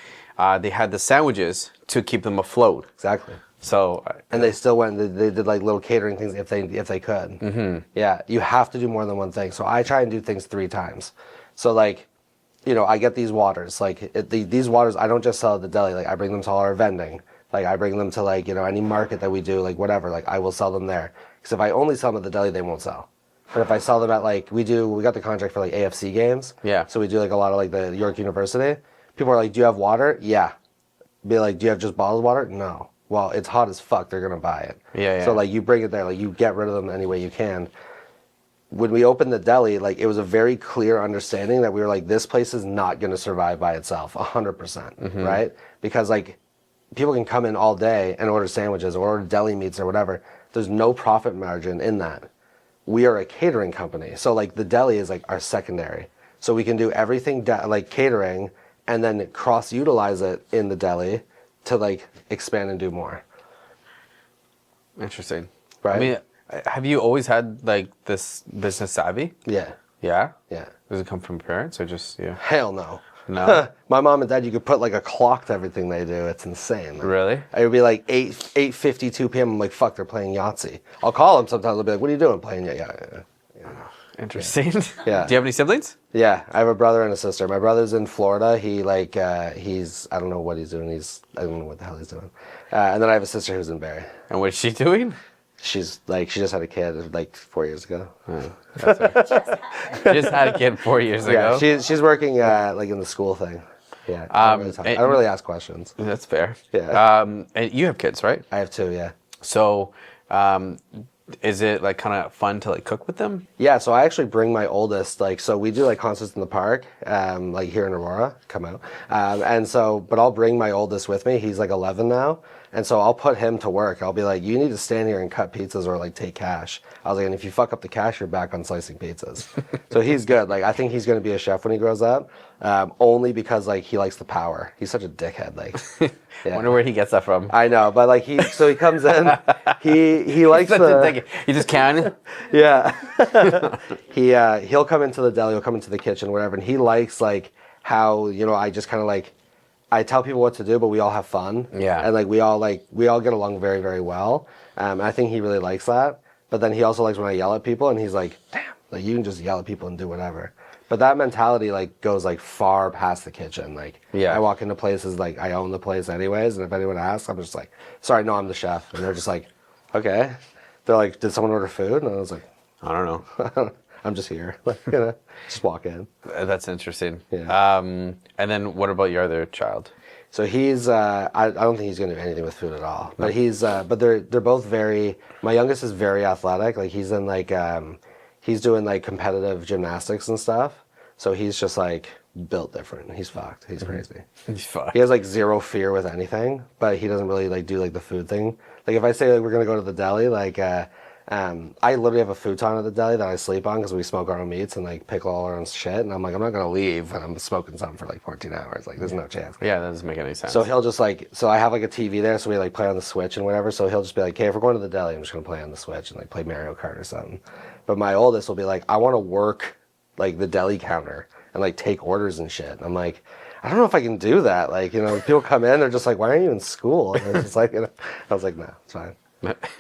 they had the sandwiches to keep them afloat. Exactly. So And they still went. They did like little catering things if they could. Mm-hmm. Yeah, you have to do more than one thing. So I try and do things 3 times. So like, you know, I get these waters. Like these waters, I don't just sell at the deli. Like I bring them to all our vending. Like I bring them to like, you know, any market that we do. Like whatever. Like I will sell them there. Because if I only sell them at the deli, they won't sell. But if I sell them at like we got the contract for like AFC games. Yeah. So we do like a lot of like the York University. People are like, "Do you have water?" Yeah. Be like, "Do you have just bottled water?" No. Well, it's hot as fuck. They're gonna buy it. Yeah. So like you bring it there, like you get rid of them any way you can. When we opened the deli, like it was a very clear understanding that we were like, this place is not gonna survive by itself, 100%, right? Because like people can come in all day and order sandwiches or order deli meats or whatever. There's no profit margin in that. We are a catering company, so like the deli is like our secondary. So we can do everything like catering, and then cross-utilize it in the deli to like expand and do more. interesting. Right. I mean, have you always had like this business savvy? Yeah, Yeah. yeah. Does it come from parents or just yeah? Hell no. No. My mom and dad, you could put like a clock to everything they do. It's insane. Like, Really? it would be like 8:52 p.m. I'm like, fuck, they're playing Yahtzee. I'll call them sometimes. They'll be like, what are you doing? Playing yeah. Interesting. Yeah. Do you have any siblings? Yeah, I have a brother and a sister. My brother's in Florida. He like he's I don't know what he's doing. I don't know what the hell he's doing. And then I have a sister who's in Barrie. And what is she doing? She's like she just had a kid like 4 years ago. Just had a kid 4 years Yeah, ago. she's working like in the school thing. Yeah, I don't really ask questions. That's fair. Yeah. And you have kids, right? I have 2. Yeah. So, is it like kind of fun to like cook with them? Yeah, so I actually bring my oldest, like, so we do like concerts in the park, like here in Aurora, come out. But I'll bring my oldest with me. He's like 11 now. And so I'll put him to work. I'll be like, you need to stand here and cut pizzas or like take cash. I was like, and if you fuck up the cash, you're back on slicing pizzas. So he's good. Like, I think he's going to be a chef when he grows up, only because like he likes the power. He's such a dickhead. Like, yeah. Wonder where he gets that from. I know, but like he comes in, he likes You just can. yeah. He'll come into the deli, he'll come into the kitchen, whatever, and he likes like how, you know, I just kind of like, I tell people what to do, but we all have fun. Yeah. And like we all get along very, very well. And I think he really likes that. But then he also likes when I yell at people, and he's like, damn, like you can just yell at people and do whatever. But that mentality like goes like far past the kitchen. Like Yeah. I walk into places like I own the place anyways, and if anyone asks, I'm just like, sorry, no, I'm the chef. And they're just like, okay. They're like, did someone order food? And I was like, I don't know. I'm just here. Like, you know, just walk in. That's interesting. Yeah. And then what about your other child? So he's, I don't think he's going to do anything with food at all. But but they're both very, my youngest is very athletic. Like he's in like, he's doing like competitive gymnastics and stuff. So he's just like built different. He's fucked. He's crazy. Fuck. He has like zero fear with anything, but he doesn't really like do like the food thing. Like if I say like we're gonna go to the deli, like I literally have a futon at the deli that I sleep on because we smoke our own meats and like pickle all our own shit. And I'm like, I'm not gonna leave when I'm smoking something for like 14 hours. Like there's no chance. Yeah, that doesn't make any sense. So he'll just like, so I have like a TV there, so we like play on the Switch and whatever. So he'll just be like, hey, if we're going to the deli, I'm just gonna play on the Switch and like play Mario Kart or something. But my oldest will be like, I want to work like the deli counter and like take orders and shit. And I'm like, I don't know if I can do that. Like, you know, people come in, they're just like, why aren't you in school? And it's just like, you know, I was like, no, it's fine.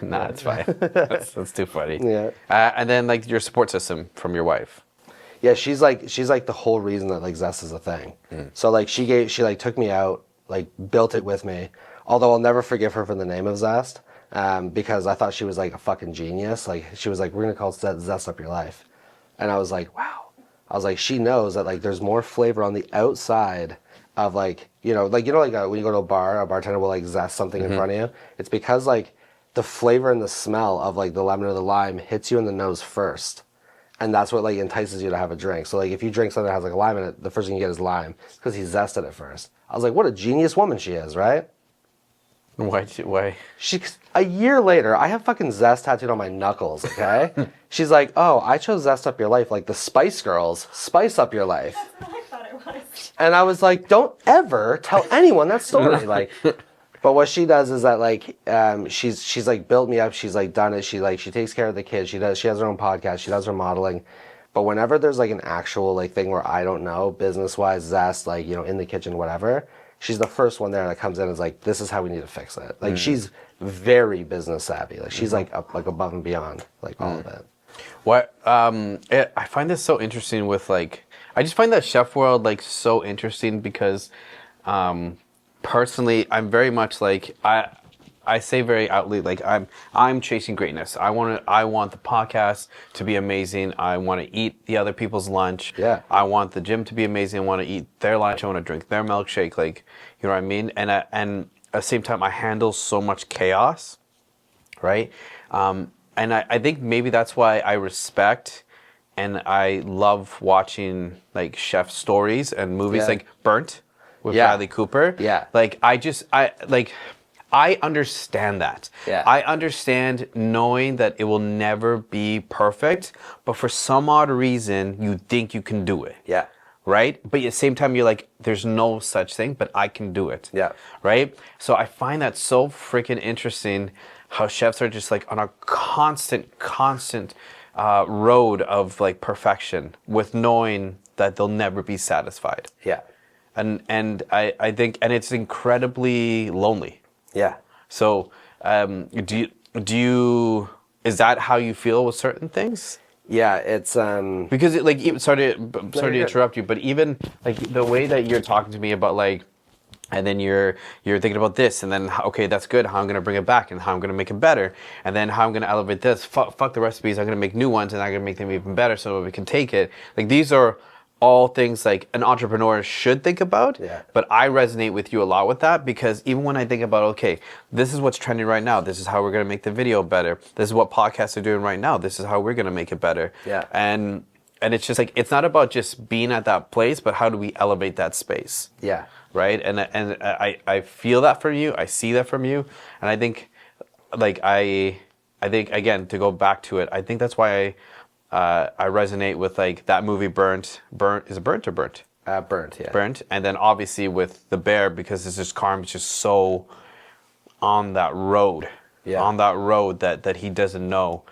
Nah, it's fine. That's too funny. Yeah. And then like your support system from your wife. Yeah, she's like the whole reason that like Zest is a thing. So like she like took me out, like built it with me. Although I'll never forgive her for the name of Zest, because I thought she was like a fucking genius. Like she was like, we're gonna call it Zest Up Your Life, and I was like, wow. I was like, she knows that like there's more flavor on the outside of like when you go to a bartender will like zest something in front of you. It's because like the flavor and the smell of like the lemon or the lime hits you in the nose first. And that's what like entices you to have a drink. So like if you drink something that has like a lime in it, the first thing you get is lime because he zested it first. I was like, what a genius woman she is, right? Why? A year later, I have fucking Zest tattooed on my knuckles, okay? She's like, oh, I chose Zest Up Your Life, like the Spice Girls, Spice Up Your Life. That's what I thought it was. And I was like, don't ever tell anyone that story. Like, but what she does is that like, she's like built me up. She's like done it. She takes care of the kids. She has her own podcast. She does her modeling. But whenever there's like an actual like thing where I don't know, business wise, Zest, like, in the kitchen, whatever, she's the first one there that comes in and is like, this is how we need to fix it. Like she's very business savvy. Like she's like up, like above and beyond like all of it. What I find this so interesting with like I just find that chef world like so interesting because personally I'm very much like I say very outly like I'm chasing greatness. I want the podcast to be amazing. I want to eat the other people's lunch. Yeah. I want the gym to be amazing. I want to eat their lunch. I want to drink their milkshake. Like, you know what I mean? And at the same time, I handle so much chaos, right? And I think maybe that's why I respect and I love watching like chef stories and movies Yeah. like Burnt with Yeah. Bradley Cooper. Yeah. Like I understand that. Yeah. I understand knowing that it will never be perfect, but for some odd reason, you think you can do it. Yeah. Right? But at the same time, you're like, there's no such thing, but I can do it. Yeah. Right? So I find that so freaking interesting how chefs are just like on a constant road of like perfection with knowing that they'll never be satisfied. Yeah. And I think, and it's incredibly lonely. Yeah. So, do you? Is that how you feel with certain things? Yeah. It's Because it, like, sorry to interrupt you, but even like the way that you're talking to me about like, and then you're thinking about this, and then okay, that's good. How I'm gonna bring it back, and how I'm gonna make it better, and then how I'm gonna elevate this. Fuck the recipes. I'm gonna make new ones, and I'm gonna make them even better, so we can take it. Like these are all things like an entrepreneur should think about. Yeah. But I resonate with you a lot with that because even when I think about, okay, this is what's trending right now. This is how we're going to make the video better. This is what podcasts are doing right now. This is how we're going to make it better. Yeah. And it's just like, it's not about just being at that place, but how do we elevate that space? yeah. Right. And I feel that from you. I see that from you. And I think like, I think again, to go back to it, I think that's why I resonate with like that movie Burnt. Is it Burnt or Burnt? Burnt. Yeah. Burnt. And then obviously with The Bear, because it's just Carm's just so on that road. Yeah. On that road that he doesn't know.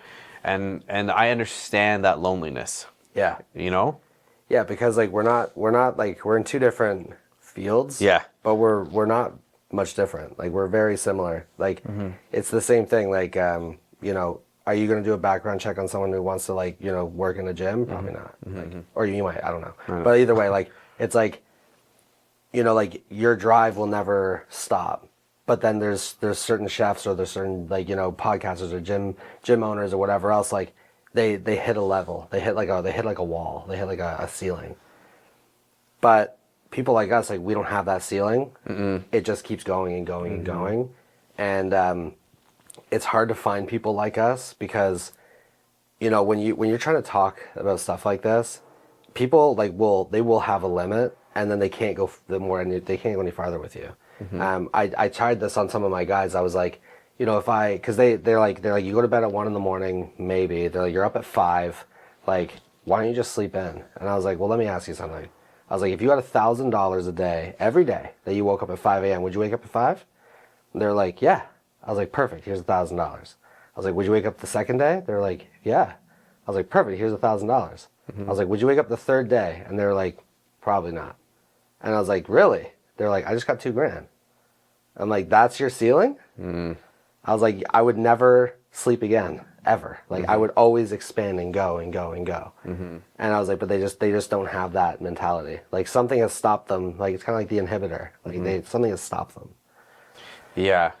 And I understand that loneliness. Yeah. You know? Yeah, because like we're not like we're in two different fields. Yeah. But we're not much different. Like we're very similar. Like it's the same thing. Like are you going to do a background check on someone who wants to like work in a gym? Probably not. Like, or you might. I don't know. But either way, like it's like like your drive will never stop. But then there's certain chefs or there's certain like podcasters or gym owners or whatever else, like they hit a level. They hit like a wall. They hit like a ceiling. But people like us, like we don't have that ceiling. It just keeps going and going and going. And it's hard to find people like us because when you're trying to talk about stuff like this, people like they will have a limit, and then they can't go they can't go any farther with you. I tried this on some of my guys. I was like, you know, because they're like you go to bed at 1 a.m, maybe they're like, you're up at 5, like why don't you just sleep in? And I was like, well, let me ask you something. I was like, if you had $1,000 a day every day that you woke up at 5 a.m, would you wake up at 5? And they're like, yeah. I was like, perfect. Here's $1,000. I was like, would you wake up the second day? They're like, yeah. I was like, perfect. Here's $1,000. I was like, would you wake up the third day? And they're like, probably not. And I was like, really? They're like, I just got $2,000. I'm like, that's your ceiling? I was like, I would never sleep again, ever. Like I would always expand and go and go and go. And I was like, but they just don't have that mentality. Like something has stopped them. Like it's kind of like the inhibitor. Like something has stopped them. Yeah,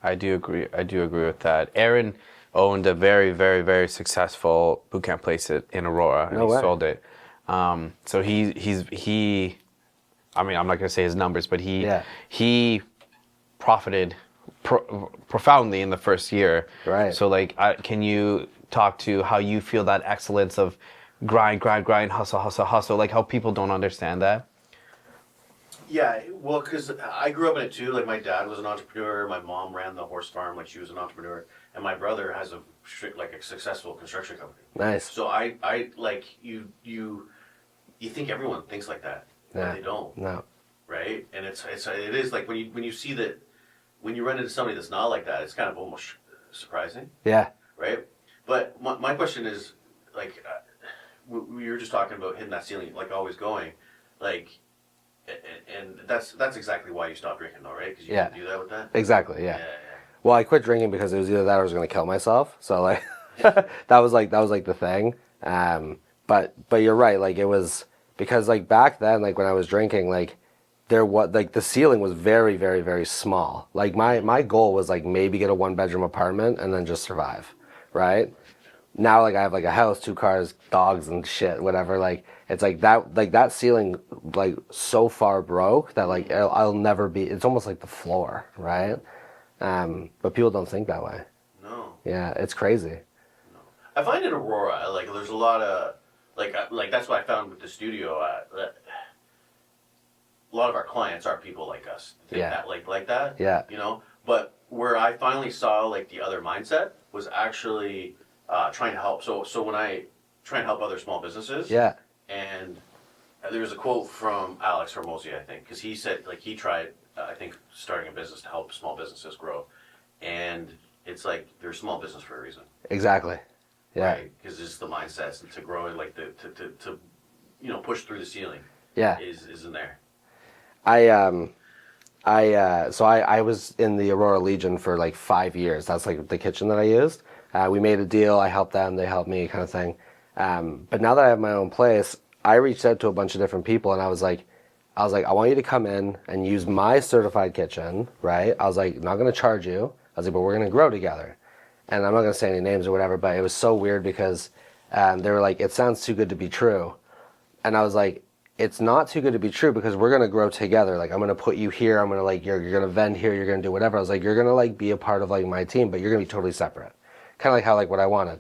I do agree. I do agree with that. Aaron owned a very, very, very successful boot camp place in Aurora, and No he way. sold it. So he. I mean, I'm not going to say his numbers, but he profited profoundly in the first year. Right. So like, can you talk to how you feel that excellence of grind, hustle, like how people don't understand that? Yeah, well, because I grew up in it too. Like my dad was an entrepreneur, my mom ran the horse farm, like she was an entrepreneur, and my brother has a successful construction company. Nice. So I like you think everyone thinks like that, but they don't. No. Right? And it is like when you see that, when you run into somebody that's not like that, it's kind of almost surprising. Yeah. Right? But my question is, like, we were just talking about hitting that ceiling, like always going, like. And that's exactly why you stopped drinking, though, right? Because you didn't do that with that. Exactly. Yeah. Well, I quit drinking because it was either that or I was going to kill myself. So like, that was like the thing. But you're right. Like it was because like back then, like when I was drinking, like the ceiling was very, very, very small. Like my goal was like maybe get a 1-bedroom apartment and then just survive, right? Now like I have like a house, 2 cars, dogs and shit, whatever. Like it's like that ceiling like so far broke that like I'll never be. It's almost like the floor, right? But people don't think that way. No. Yeah, it's crazy. No. I find in Aurora, like there's a lot of like that's what I found with the studio. A lot of our clients are people like us. Think that, like that. Yeah. You know, but where I finally saw like the other mindset was actually trying to help. So when I try and help other small businesses. Yeah. And there was a quote from Alex Hormozy, I think, because he said like he tried, I think, starting a business to help small businesses grow, and it's like they're a small business for a reason. Exactly. Yeah. Right? Because it's the mindset and to grow and like to push through the ceiling. Yeah. Is in there. So I was in the Aurora Legion for like 5 years. That's like the kitchen that I used. We made a deal. I helped them. They helped me, kind of thing. But now that I have my own place, I reached out to a bunch of different people, and I was like, I want you to come in and use my certified kitchen, right? I was like, not going to charge you. I was like, but we're going to grow together. And I'm not going to say any names or whatever, but it was so weird because they were like, it sounds too good to be true. And I was like, it's not too good to be true because we're going to grow together. Like, I'm going to put you here. I'm going to like, you're going to vend here. You're going to do whatever. I was like, you're going to like be a part of like my team, but you're going to be totally separate. Kind of like how like what I wanted.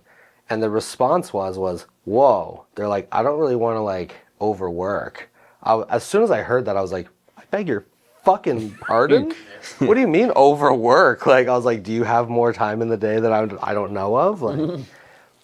And the response was, whoa. They're like, I don't really want to like overwork. As soon as I heard that, I was like, I beg your fucking pardon? What do you mean overwork? Like, I was like, do you have more time in the day that I don't know of? Like,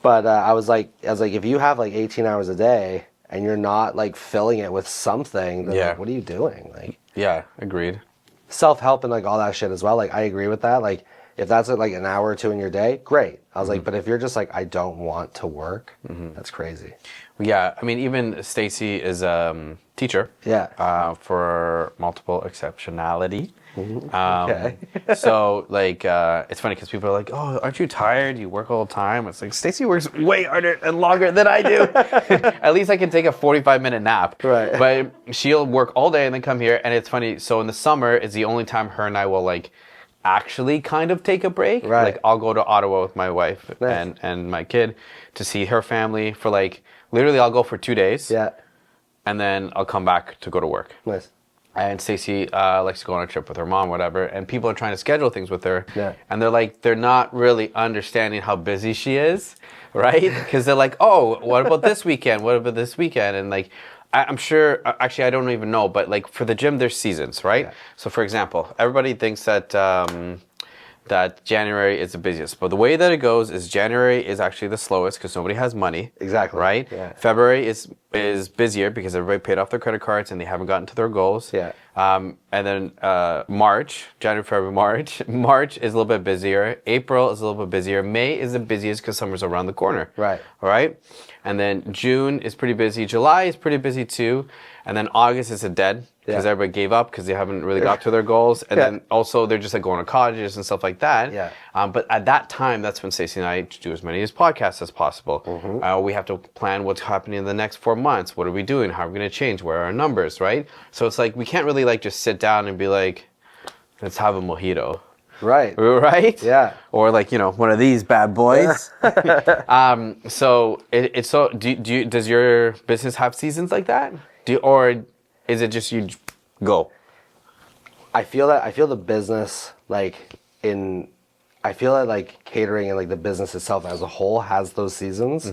but I was like, if you have like 18 hours a day and you're not like filling it with something, then like, what are you doing? Like, yeah, agreed. Self-help and like all that shit as well. Like, I agree with that. Like, if that's like an hour or two in your day, great. I was like, but if you're just like, I don't want to work, that's crazy. Yeah, I mean, even Stacy is a teacher. Yeah. For multiple exceptionality. Okay. So, like, it's funny because people are like, oh, aren't you tired? You work all the time. It's like, Stacy works way harder and longer than I do. At least I can take a 45-minute nap. Right. But she'll work all day and then come here. And it's funny. So in the summer, it's the only time her and I will, like, actually kind of take a break. Right. Like, I'll go to Ottawa with my wife Nice. and my kid to see her family for, like, literally I'll go for 2 days. Yeah. And then I'll come back to go to work. Nice. And Stacy likes to go on a trip with her mom, whatever. And people are trying to schedule things with her. Yeah. And they're like, they're not really understanding how busy she is. right? Because they're like, oh, what about this weekend? What about this weekend? And like, I'm sure, actually, I don't even know, but like for the gym, there's seasons, right? Yeah. So for example, everybody thinks that that January is the busiest. But the way that it goes is January is actually the slowest because nobody has money. Exactly. Right? Yeah. February is busier because everybody paid off their credit cards and they haven't gotten to their goals. Yeah. And then March, January, February, March. March is a little bit busier. April is a little bit busier. May is the busiest because summer's around the corner. Right. All right? And then June is pretty busy. July is pretty busy too. And then August is a dead because Yeah. everybody gave up because they haven't really got to their goals. And Yeah. then also they're just like going to colleges and stuff like that. Yeah. But at that time, that's when Stacey and I do as many as podcasts as possible. We have to plan what's happening in the next 4 months. What are we doing? How are we going to change? Where are our numbers, right? So it's like we can't really like just sit down and be like, let's have a mojito. Right. Right? Yeah. Or like, one of these bad boys. So it's so, does your business have seasons like that? Or is it just you go? I feel the business I feel that like catering and like the business itself as a whole has those seasons.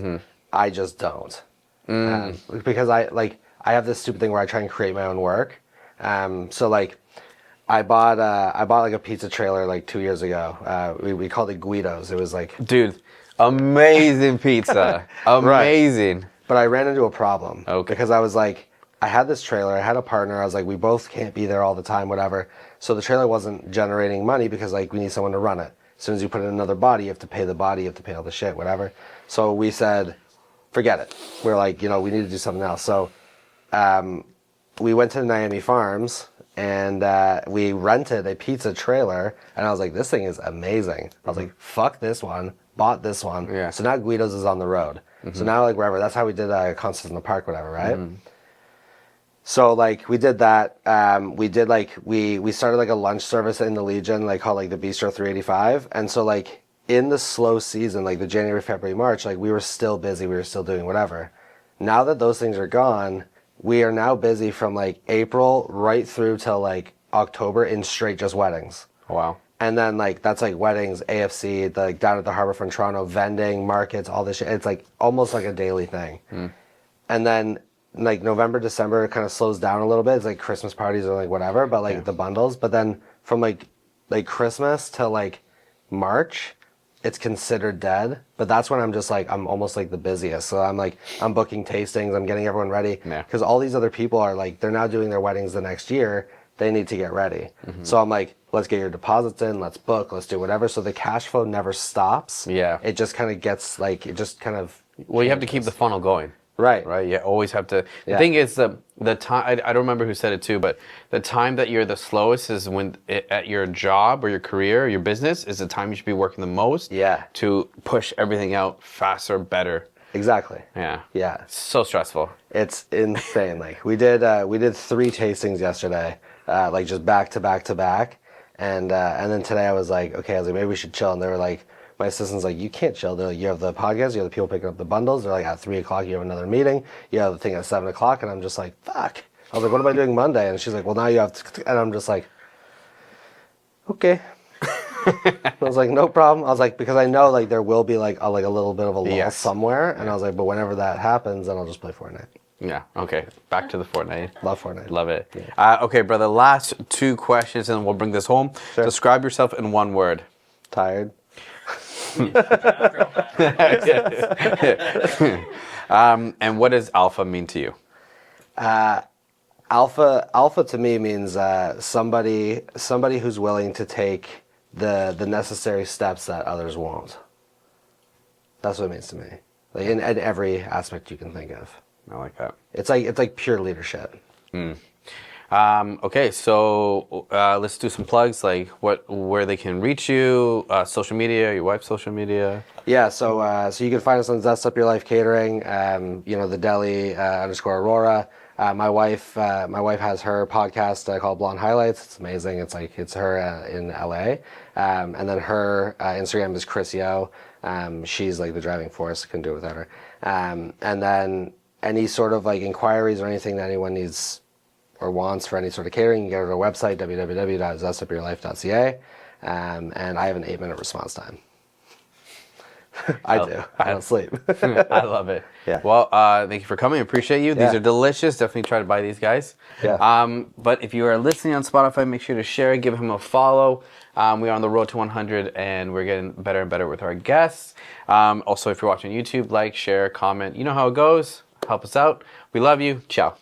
I just don't. Because I have this stupid thing where I try and create my own work. So like I bought like a pizza trailer like 2 years ago. We called it Guido's. It was like, Dude, amazing pizza. Amazing. but I ran into a problem. Okay. Because I was like, I had this trailer, I had a partner, I was like, we both can't be there all the time, whatever. So the trailer wasn't generating money because like we need someone to run it. As soon as you put in another body, you have to pay the body, you have to pay all the shit, whatever. So we said, forget it. We're like, we need to do something else. So we went to Miami Farms and we rented a pizza trailer, and I was like, this thing is amazing. I was like, fuck this one, bought this one. Yeah. So now Guido's is on the road. So now like wherever, that's how we did concerts in the park, whatever, right? So like we did that. We did like we started like a lunch service in the Legion, like called like the Bistro 385. And so like in the slow season, like the January, February, March, like we were still busy, we were still doing whatever. Now that those things are gone, we are now busy from like April right through till like October in straight just weddings. Wow. And then like that's like weddings, AFC, like down at the Harbourfront Toronto, vending, markets, all this shit. It's like almost like a daily thing. And then like November, December kind of slows down a little bit. It's like Christmas parties or like whatever, but like the bundles. But then from like Christmas to like March, it's considered dead. But that's when I'm just like, I'm almost like the busiest. So I'm like, I'm booking tastings, I'm getting everyone ready. Yeah. Because all these other people are like, they're now doing their weddings the next year. They need to get ready. So I'm like, let's get your deposits in, let's book, let's do whatever. So the cash flow never stops. Yeah. It just kind of gets like, it just kind of. Well, you have to keep the funnel going. Right. Right. You always have to. The Yeah. thing is, the time. I don't remember who said it too, but the time that you're the slowest is when at your job or your career or your business is the time you should be working the most. Yeah. To push everything out faster, better. Exactly. Yeah. Yeah. It's so stressful. It's insane. Like we did 3 tastings yesterday, like just back to back to back, and then today I was like, maybe we should chill, and they were like, my assistant's like, you can't chill. They're like, you have the podcast, you have the people picking up the bundles. They're like, at 3 o'clock you have another meeting, you have the thing at 7 o'clock, and I'm just like, fuck. I was like, what am I doing Monday? And she's like, well now you have to, and I'm just like, okay. I was like, no problem. I was like, because I know like there will be like a little bit of a lull Yes. somewhere, and I was like, but whenever that happens, then I'll just play Fortnite. Yeah. Okay. Back to the Fortnite. Love Fortnite. Love it. Okay, brother. Last 2 questions, and we'll bring this home. Sure. Describe yourself in 1 word. Tired. And what does alpha mean to you? Alpha to me means somebody who's willing to take the necessary steps that others won't. That's what it means to me. Like in every aspect you can think of. I like that. It's like pure leadership. Okay, so let's do some plugs, like where they can reach you, social media, your wife's social media. Yeah, so you can find us on Zest Up Your Life Catering, the deli _Aurora. My wife has her podcast called Blonde Highlights. It's amazing. It's her in LA, and then her Instagram is Chris Yo. She's like the driving force. Couldn't do it without her. And then any sort of like inquiries or anything that anyone needs or wants for any sort of catering, you can go to our website, www.zestupyourlife.ca, and I have an 8-minute response time. I do. I don't sleep. I love it. Yeah. Well, thank you for coming. Appreciate you. These Yeah. are delicious. Definitely try to buy these guys. Yeah. But if you are listening on Spotify, make sure to share, give him a follow. We are on the road to 100, and we're getting better and better with our guests. Also, if you're watching YouTube, like, share, comment. You know how it goes. Help us out. We love you. Ciao.